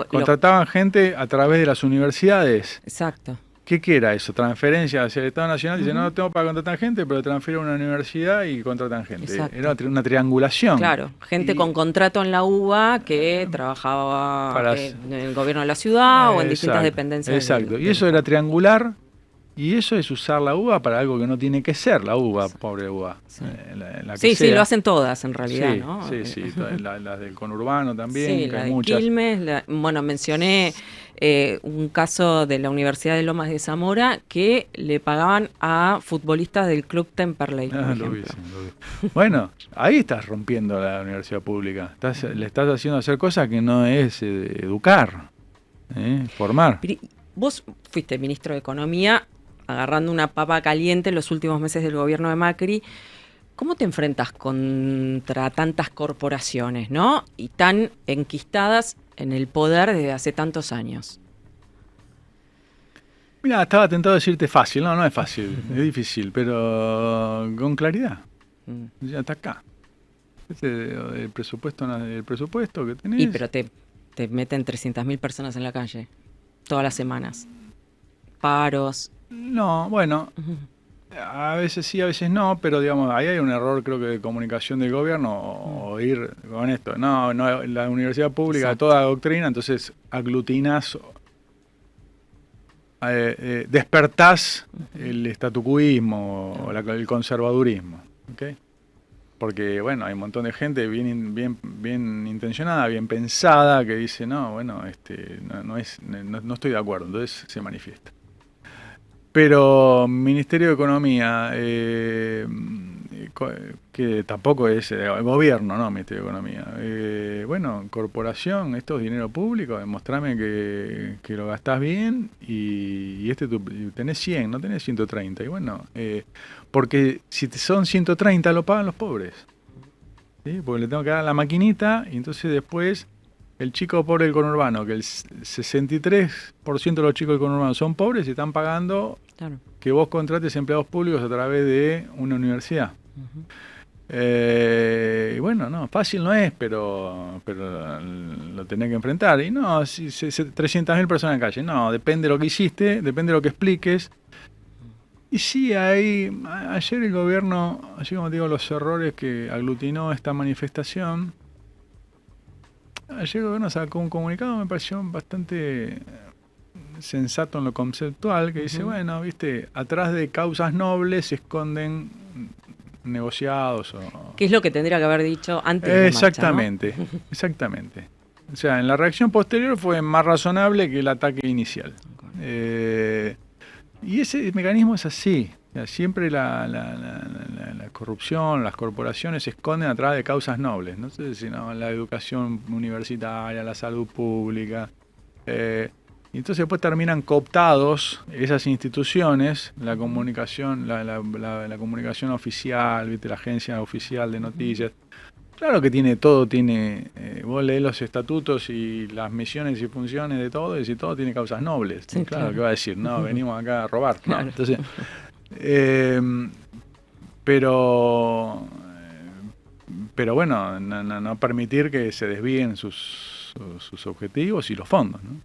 contrataban gente a través de las universidades. Exacto. ¿Qué era eso? Transferencia hacia el Estado Nacional. Dice, Ujú. no tengo para contratar gente, pero transfiero a una universidad y contratan gente. Exacto. Era una triangulación. Claro, gente Y- con contrato en la UBA que trabajaba Para- en el gobierno de la ciudad o en distintas Exacto, dependencias. Exacto. del- Y eso era triangular. Y eso es usar la UBA para algo que no tiene que ser la UBA, pobre UBA. Sí. La que Sí, sí, sea. lo hacen todas en realidad, Sí, ¿no? sí. Las del conurbano también, Sí, que la hay de muchas. Quilmes, bueno, mencioné un caso de la Universidad de Lomas de Zamora que le pagaban a futbolistas del Club Temperley, por Lo vi, ejemplo. sí, lo vi. Bueno, ahí estás rompiendo la universidad pública. Le estás haciendo hacer cosas que no es educar, formar. Pero vos fuiste ministro de Economía agarrando una papa caliente en los últimos meses del gobierno de Macri. ¿Cómo te enfrentas contra tantas corporaciones, ¿no? Y tan enquistadas en el poder desde hace tantos años. Mira, estaba tentado a decirte fácil. No es fácil, es difícil, pero con claridad. Ya está acá. El presupuesto que tenés. Y pero te meten 300.000 personas en la calle todas las semanas. Paros. No, bueno, a veces sí, a veces no, pero digamos, ahí hay un error, creo que de comunicación del gobierno, o ir con esto. No, la universidad pública, Exacto. toda doctrina, entonces aglutinás, despertás el estatucuismo o el conservadurismo, ¿ok? Porque, bueno, hay un montón de gente bien intencionada, bien pensada, que dice, no estoy de acuerdo, entonces se manifiesta. Pero Ministerio de Economía, que tampoco es gobierno, no Ministerio de Economía. Corporación, esto es dinero público, demostrame que lo gastás bien y tenés 100, no tenés 130. Y bueno, porque si son 130 lo pagan los pobres. ¿Sí? Porque le tengo que dar la maquinita y entonces después el chico pobre del conurbano, que el 63% de los chicos del conurbano son pobres y están pagando Claro. que vos contrates empleados públicos a través de una universidad. Ujú. Y bueno, no, fácil no es, pero lo tenés que enfrentar. Y no, si 300.000 personas en calle, no, depende de lo que hiciste, depende de lo que expliques. Y sí, ayer el gobierno, así como te digo, los errores que aglutinó esta manifestación, ayer el gobierno sacó un comunicado, me pareció bastante sensato en lo conceptual, que dice, bueno, viste, atrás de causas nobles se esconden negociados o... ¿Qué es lo que tendría que haber dicho antes de la marcha, Exactamente, exactamente. O sea, en la reacción posterior fue más razonable que el ataque inicial. Y ese mecanismo es así. O sea, siempre la corrupción, las corporaciones se esconden atrás de causas nobles. No sé si no, la educación universitaria, la salud pública. Y entonces después terminan cooptados esas instituciones, la comunicación, la comunicación oficial, ¿viste? La agencia oficial de noticias. Claro que tiene, vos leés los estatutos y las misiones y funciones de todo, y todo tiene causas nobles. Sí, claro, ¿qué va a decir? No, venimos acá a robar. Claro. No, entonces, pero bueno, no permitir que se desvíen sus objetivos y los fondos, ¿no?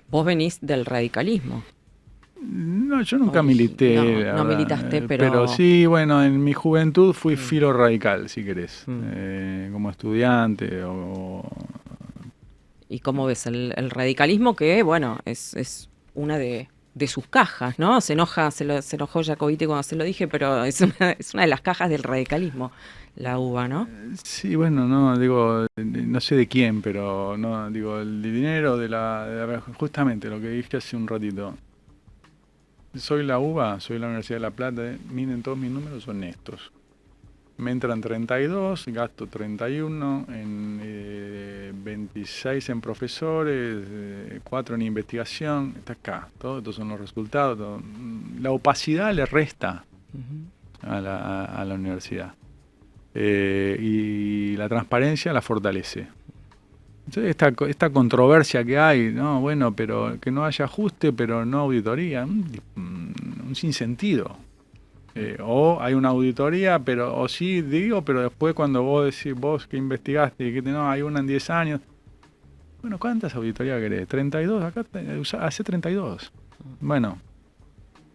Vos venís del radicalismo. No, yo nunca Uy, milité. no, la no verdad. militaste, pero- Pero sí, bueno, en mi juventud fui filo radical, si querés. Como estudiante ¿Y cómo ves el radicalismo? Que, bueno, es una de sus cajas, ¿no? Se enojó Jacobiti cuando se lo dije, pero es una de las cajas del radicalismo, la uva, ¿no? Sí, bueno, no, digo, no sé de quién, pero no, digo, el dinero justamente lo que dije hace un ratito. Soy la UBA, soy la Universidad de La Plata, miren, todos mis números son estos. Me entran 32, gasto 31, en 26 en profesores, 4 en investigación, está acá, todos estos son los resultados. La opacidad le resta a la universidad. Y la transparencia la fortalece. Entonces esta controversia que hay, no, bueno, pero que no haya ajuste, pero no auditoría, un sinsentido. O hay una auditoría, pero después cuando vos decís, vos que investigaste y que no, hay una en 10 años. Bueno, ¿cuántas auditorías querés? 32, acá hace 32. Bueno,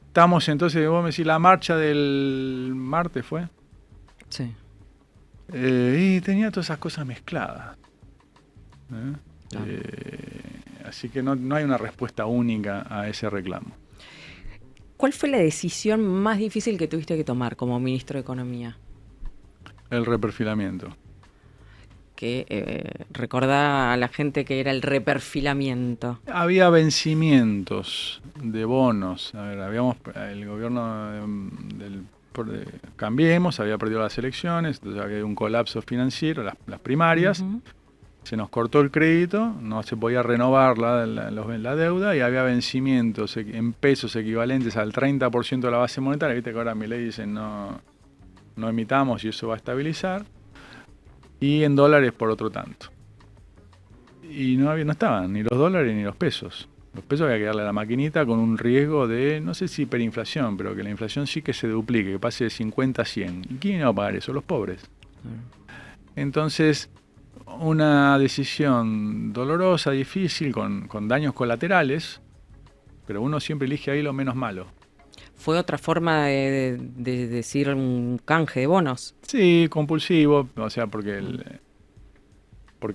estamos entonces, vos me decís, la marcha del martes fue. Sí. Y tenía todas esas cosas mezcladas. Claro. Así que no hay una respuesta única a ese reclamo. ¿Cuál fue la decisión más difícil que tuviste que tomar como ministro de Economía? El reperfilamiento. Que recordá a la gente que era el reperfilamiento. Había vencimientos de bonos. A ver, el gobierno Cambiemos había perdido las elecciones, entonces había un colapso financiero, las primarias. Se nos cortó el crédito, no se podía renovar la deuda y había vencimientos en pesos equivalentes al 30% de la base monetaria. Viste que ahora Milei dice no emitamos y eso va a estabilizar. Y en dólares por otro tanto. Y no estaban ni los dólares ni los pesos. Los pesos había que darle a la maquinita con un riesgo de, no sé si hiperinflación, pero que la inflación sí que se duplique, que pase de 50 a 100. ¿Y quién va a pagar eso? Los pobres. Entonces, una decisión dolorosa, difícil, con daños colaterales, pero uno siempre elige ahí lo menos malo. ¿Fue otra forma de decir un canje de bonos? Sí, compulsivo, o sea, porque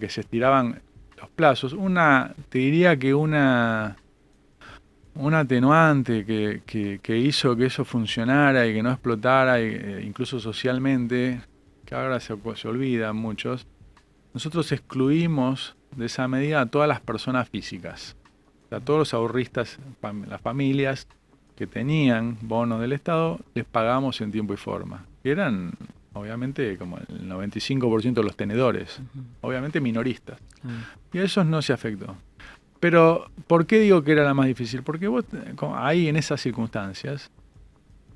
se estiraban los plazos. Te diría que una atenuante que hizo que eso funcionara y que no explotara, incluso socialmente, que ahora se olvidan muchos. Nosotros excluimos de esa medida a todas las personas físicas, a todos los ahorristas, las familias que tenían bonos del Estado, les pagamos en tiempo y forma. Que eran, obviamente, como el 95% de los tenedores, obviamente minoristas. Y a esos no se afectó. Pero, ¿por qué digo que era la más difícil? Porque vos, ahí en esas circunstancias,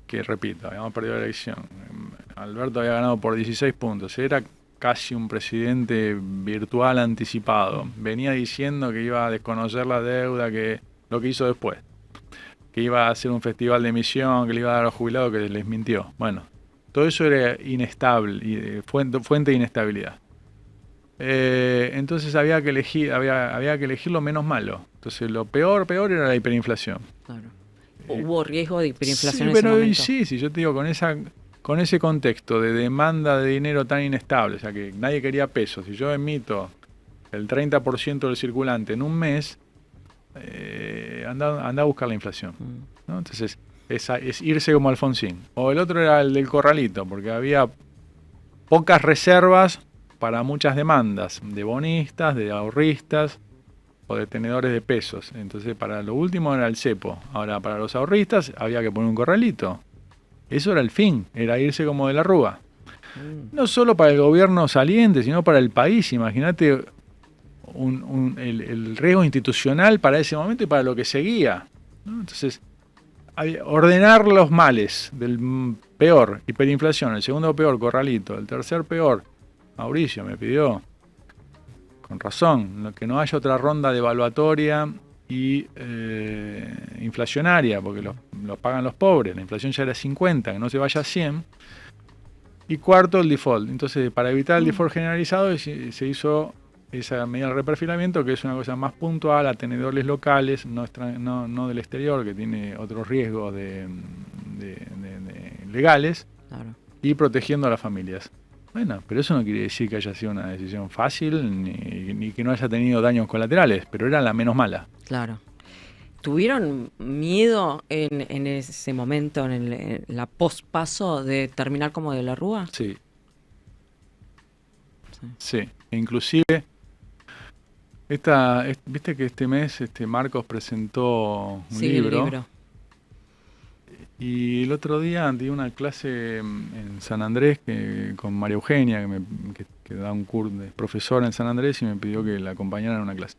que repito, habíamos perdido la elección, Alberto había ganado por 16 puntos, era casi un presidente virtual anticipado. Venía diciendo que iba a desconocer la deuda, que lo que hizo después. Que iba a hacer un festival de emisión, que le iba a dar a los jubilados, que les mintió. Bueno, todo eso era inestable, fuente de inestabilidad. Entonces había que elegir lo menos malo. Entonces lo peor era la hiperinflación. Claro. ¿Hubo riesgo de hiperinflación Sí, en ese pero momento? sí, yo te digo, con ese contexto de demanda de dinero tan inestable, o sea que nadie quería pesos, si yo emito el 30% del circulante en un mes, anda a buscar la inflación, ¿no? Entonces es irse como Alfonsín. O el otro era el del corralito, porque había pocas reservas para muchas demandas de bonistas, de ahorristas o de tenedores de pesos. Entonces para lo último era el cepo. Ahora para los ahorristas había que poner un corralito. Eso era el fin, era irse como de la Rúa. No solo para el gobierno saliente, sino para el país. Imagínate el riesgo institucional para ese momento y para lo que seguía, ¿no? Entonces, ordenar los males del peor, hiperinflación, el segundo peor, corralito, el tercer peor, Mauricio me pidió, con razón, que no haya otra ronda devaluatoria y inflacionaria, porque lo pagan los pobres, la inflación ya era 50, que no se vaya a 100. Y cuarto, el default. Entonces, para evitar el default generalizado, se hizo esa medida de reperfilamiento, que es una cosa más puntual a tenedores locales, no del exterior, que tiene otros riesgos legales, Claro. y protegiendo a las familias. Bueno, pero eso no quiere decir que haya sido una decisión fácil, ni que no haya tenido daños colaterales, pero era la menos mala. Claro. ¿Tuvieron miedo en ese momento, en la pospaso, de terminar como de la Rúa? Sí. Sí. E inclusive, viste que este mes Marcos presentó un Sí, el libro. Y el otro día di una clase en San Andrés con María Eugenia, que da un curso de profesora en San Andrés, y me pidió que la acompañara en una clase.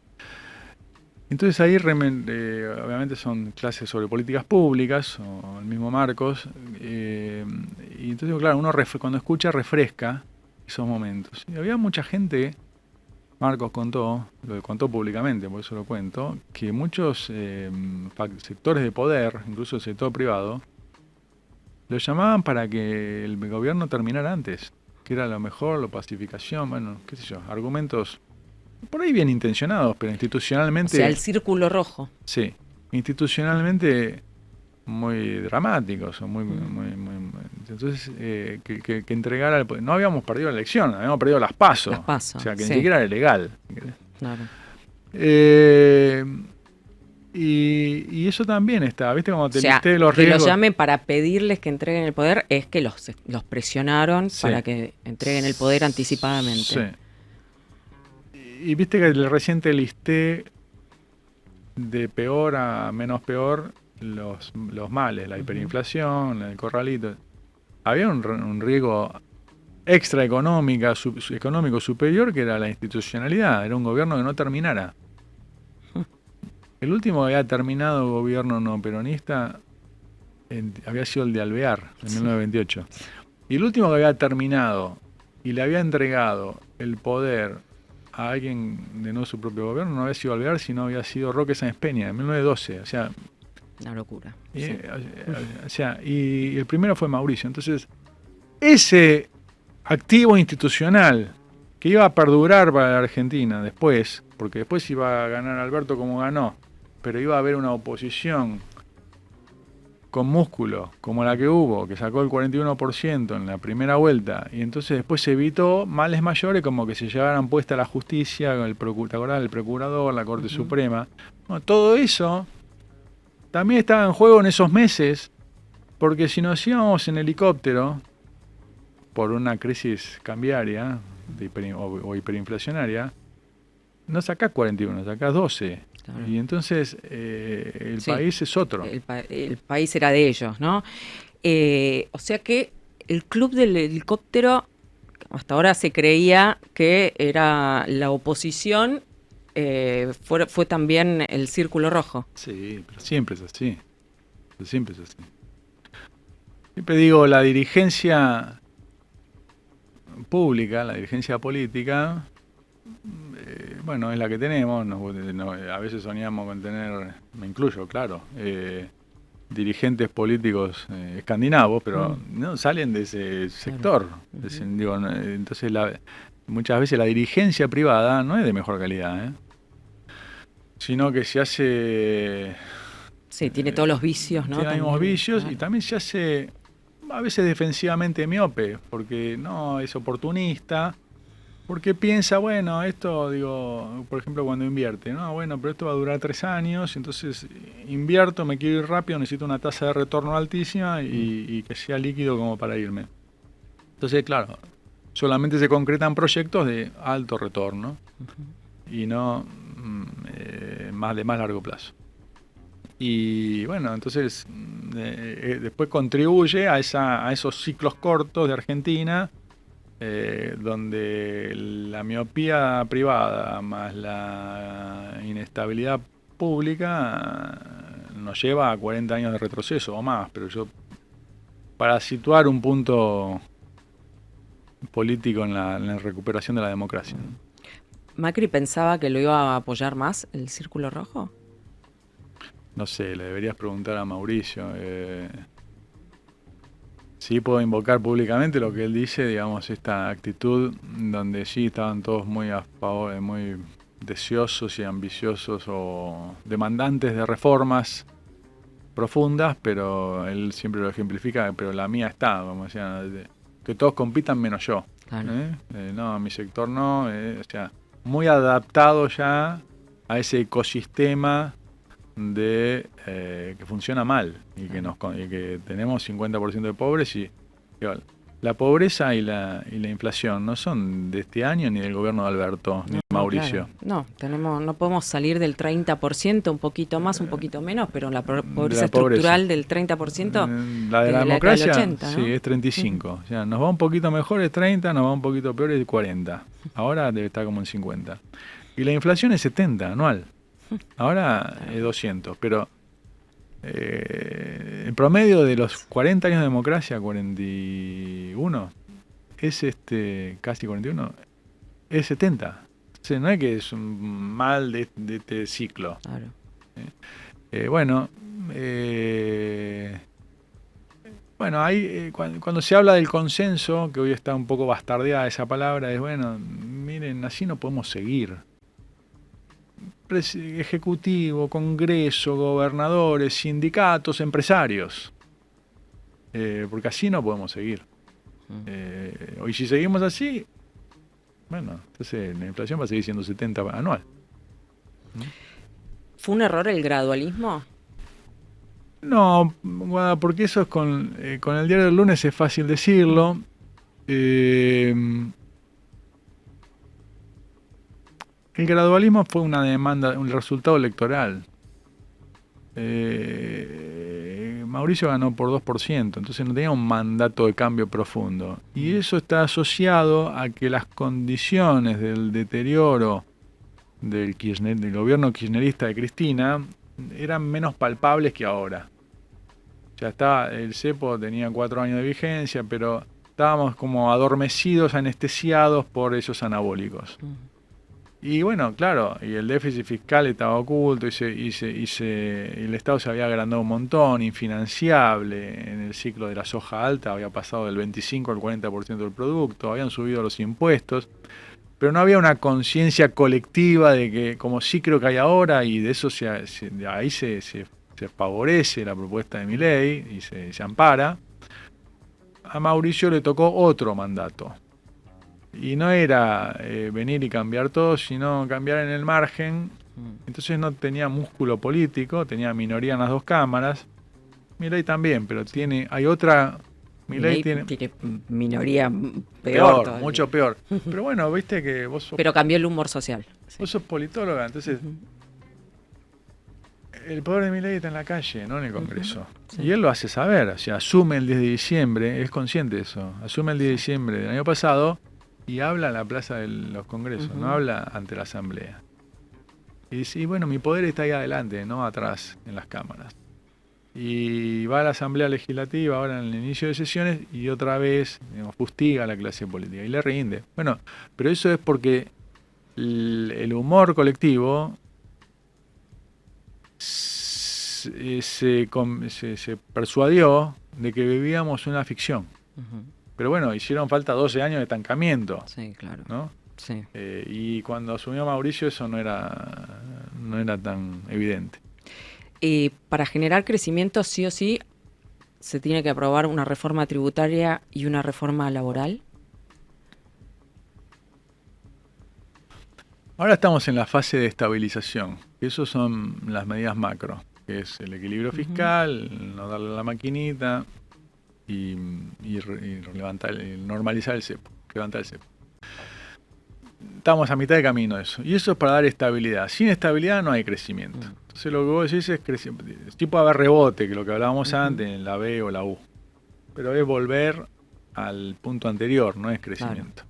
Entonces ahí obviamente son clases sobre políticas públicas, o el mismo Marcos, y entonces claro, uno cuando escucha refresca esos momentos. Y había mucha gente, Marcos lo contó públicamente, por eso lo cuento, que muchos sectores de poder, incluso el sector privado, lo llamaban para que el gobierno terminara antes, que era lo mejor, la pacificación, bueno, qué sé yo, argumentos por ahí bien intencionados, pero institucionalmente... O sea, el círculo rojo. Sí, institucionalmente muy dramáticos, entonces que entregara... No habíamos perdido la elección, habíamos perdido las PASO. Las PASO, O sea, que sí. ni siquiera era legal. Claro. Y eso también está, ¿viste? Como te O sea, listé los que riesgos. los llamen para pedirles que entreguen el poder es que los presionaron Sí. para que entreguen el poder anticipadamente. Sí. Y viste que reciente listé de peor a menos peor los males, la hiperinflación, el corralito. Había un riesgo extra económico superior, que era la institucionalidad, era un gobierno que no terminara. El último que había terminado gobierno no peronista había sido el de Alvear, en 1928. Y el último que había terminado y le había entregado el poder a alguien de no su propio gobierno no había sido Alvear, sino había sido Roque Sáenz Peña, en 1912. O sea, Una locura. y el primero fue Mauricio. Entonces, ese activo institucional que iba a perdurar para la Argentina después, porque después iba a ganar Alberto como ganó, pero iba a haber una oposición con músculo, como la que hubo, que sacó el 41% en la primera vuelta, y entonces después se evitó males mayores, como que se llevaran puesta la justicia, ¿te acordás? El procurador, la Corte Suprema. Bueno, todo eso también estaba en juego en esos meses, porque si nos íbamos en helicóptero por una crisis cambiaria o hiperinflacionaria, no sacás 41, sacás 12. Claro. Y entonces el país es otro. El país era de ellos, ¿no? O sea que el club del helicóptero, hasta ahora se creía que era la oposición, fue también el círculo rojo. Sí, pero siempre es así. Siempre es así. Siempre digo, la dirigencia pública, la dirigencia política, bueno, es la que tenemos. A veces soñamos con tener, me incluyo, claro, dirigentes políticos escandinavos, pero no salen de ese sector. Entonces, muchas veces la dirigencia privada no es de mejor calidad, sino que se hace... Sí, tiene todos los vicios, ¿no? Tiene los mismos vicios, claro. y también se hace a veces defensivamente miope, porque no es oportunista, porque piensa, bueno, esto, digo, por ejemplo, cuando invierte, no, bueno, pero esto va a durar 3 años, entonces invierto, me quiero ir rápido, necesito una tasa de retorno altísima y que sea líquido como para irme. Entonces, claro, solamente se concretan proyectos de alto retorno y no más de más largo plazo. Y bueno, entonces después contribuye a esos ciclos cortos de Argentina, donde la miopía privada más la inestabilidad pública nos lleva a 40 años de retroceso o más. Pero yo, para situar un punto político en la recuperación de la democracia. ¿Macri pensaba que lo iba a apoyar más el Círculo Rojo? No sé, le deberías preguntar a Mauricio. Sí puedo invocar públicamente lo que él dice, digamos, esta actitud donde sí estaban todos muy a favor, muy deseosos y ambiciosos o demandantes de reformas profundas, pero él siempre lo ejemplifica, pero la mía está, como decían, que todos compitan menos yo. Claro. No, mi sector no, o sea, muy adaptado ya a ese ecosistema de que funciona mal y que tenemos 50% de pobres y la pobreza y la inflación no son de este año ni del gobierno de Alberto ni de Mauricio. Claro. No podemos salir del 30%, un poquito más, un poquito menos, pero la pobreza estructural del 30%, la de la democracia, del 80, ¿no? sí, es 35. O sea, nos va un poquito mejor es 30, nos va un poquito peor es 40. Ahora debe estar como en 50. Y la inflación es 70 anual. Ahora es 200, pero el promedio de los 40 años de democracia, 41, es casi 41, es 70. Entonces no es que es un mal de este ciclo. Claro. Bueno, ahí cuando se habla del consenso, que hoy está un poco bastardeada esa palabra, es bueno, miren, así no podemos seguir. Ejecutivo, Congreso, gobernadores, sindicatos, empresarios. Porque así no podemos seguir. Y si seguimos así, bueno, entonces la inflación va a seguir siendo 70 anual. ¿Fue un error el gradualismo? No, porque eso es con el diario del lunes es fácil decirlo. El gradualismo fue una demanda, un resultado electoral. Mauricio ganó por 2%, entonces no tenía un mandato de cambio profundo. Y eso está asociado a que las condiciones del deterioro del gobierno kirchnerista de Cristina eran menos palpables que ahora. Ya está, el cepo tenía 4 años de vigencia, pero estábamos como adormecidos, anestesiados por esos anabólicos. Y bueno, claro, y el déficit fiscal estaba oculto y el Estado se había agrandado un montón, infinanciable. En el ciclo de la soja alta había pasado del 25 al 40% del producto, habían subido los impuestos, pero no había una conciencia colectiva de que, como sí creo que hay ahora, y de eso de ahí se favorece la propuesta de Milei y se ampara. A Mauricio le tocó otro mandato. Y no era venir y cambiar todo, sino cambiar en el margen. Entonces no tenía músculo político, tenía minoría en las dos cámaras. Milei también, pero hay otra... Milei tiene minoría peor mucho peor. Pero bueno, viste que vos sos... Pero cambió el humor social. Vos sos politóloga, entonces... El poder de Milei está en la calle, no en el Congreso. Sí. Y él lo hace saber, o sea, asume el 10 de diciembre, es consciente de eso, asume el 10 de diciembre del año pasado y habla en la plaza de los congresos, no habla ante la asamblea. Y dice, bueno, mi poder está ahí adelante, no atrás en las cámaras. y va a la Asamblea Legislativa ahora en el inicio de sesiones y otra vez, digamos, fustiga a la clase política y le rinde. Bueno, pero eso es porque el humor colectivo se persuadió de que vivíamos una ficción. Ujú. Pero bueno, hicieron falta 12 años de estancamiento, Sí, claro. ¿no? Sí. Y cuando asumió Mauricio eso no era tan evidente. Para generar crecimiento, sí o sí, se tiene que aprobar una reforma tributaria y una reforma laboral. Ahora estamos en la fase de estabilización. Esas son las medidas macro, que es el equilibrio fiscal, no darle a la maquinita y normalizar el cepo, levantar el cepo. Estamos a mitad de camino de eso. Y eso es para dar estabilidad. Sin estabilidad no hay crecimiento. Entonces lo que vos decís es crecimiento. Sí puede haber rebote, que es lo que hablábamos antes, en la B o la U. Pero es volver al punto anterior, no es crecimiento.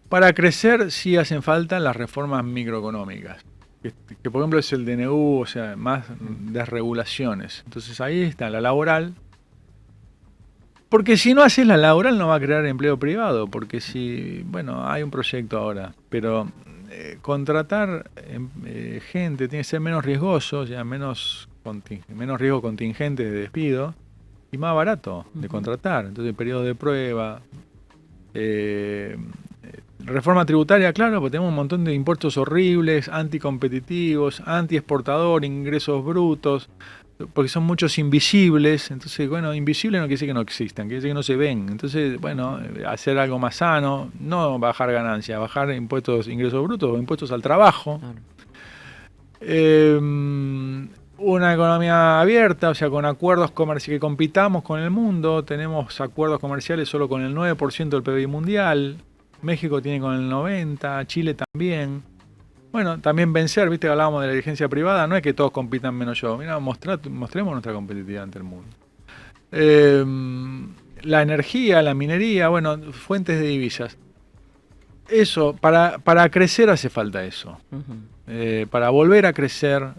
Para crecer sí hacen falta las reformas microeconómicas. Que por ejemplo es el DNU, o sea, más desregulaciones. Entonces ahí está la laboral. Porque si no haces la laboral no va a crear empleo privado, porque si, bueno, hay un proyecto ahora, pero contratar gente tiene que ser menos riesgoso, o sea, menos riesgo contingente de despido y más barato de contratar. Entonces, periodo de prueba, reforma tributaria, claro, porque tenemos un montón de impuestos horribles, anticompetitivos, antiexportador, ingresos brutos, porque son muchos invisibles. Entonces, bueno, invisibles no quiere decir que no existan, quiere decir que no se ven. Entonces, bueno, hacer algo más sano, no bajar ganancias, bajar impuestos, ingresos brutos o impuestos al trabajo. Claro. Una economía abierta, o sea, con acuerdos comerciales, que compitamos con el mundo. Tenemos acuerdos comerciales solo con el 9% del PBI mundial. México tiene con el 90%, Chile también. Bueno, también vencer, viste que hablábamos de la dirigencia privada, no es que todos compitan menos yo. Mira, mostremos nuestra competitividad ante el mundo. La energía, la minería, bueno, fuentes de divisas. Eso, para crecer hace falta eso. Para volver a crecer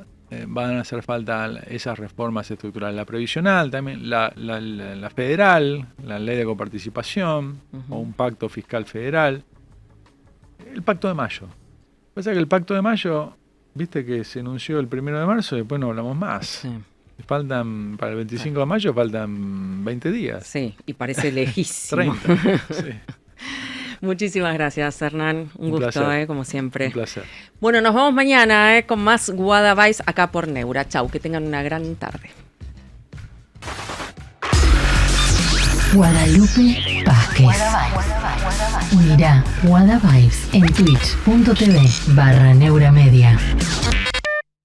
van a hacer falta esas reformas estructurales. La previsional, también la federal, la ley de coparticipación, o un pacto fiscal federal. El pacto de mayo. Pasa que el pacto de mayo, viste que se anunció el 1 de marzo y después no hablamos más. Sí. Faltan, para el 25 de mayo faltan 20 días. Sí, y parece lejísimo. 30, sí. Muchísimas gracias, Hernán. Un gusto, placer. Como siempre. Un placer. Bueno, nos vemos mañana con más Guadavais acá por Neura. Chau, que tengan una gran tarde. Guadalupe Vázquez. Mirá Guadavibes en twitch.tv/Neuramedia.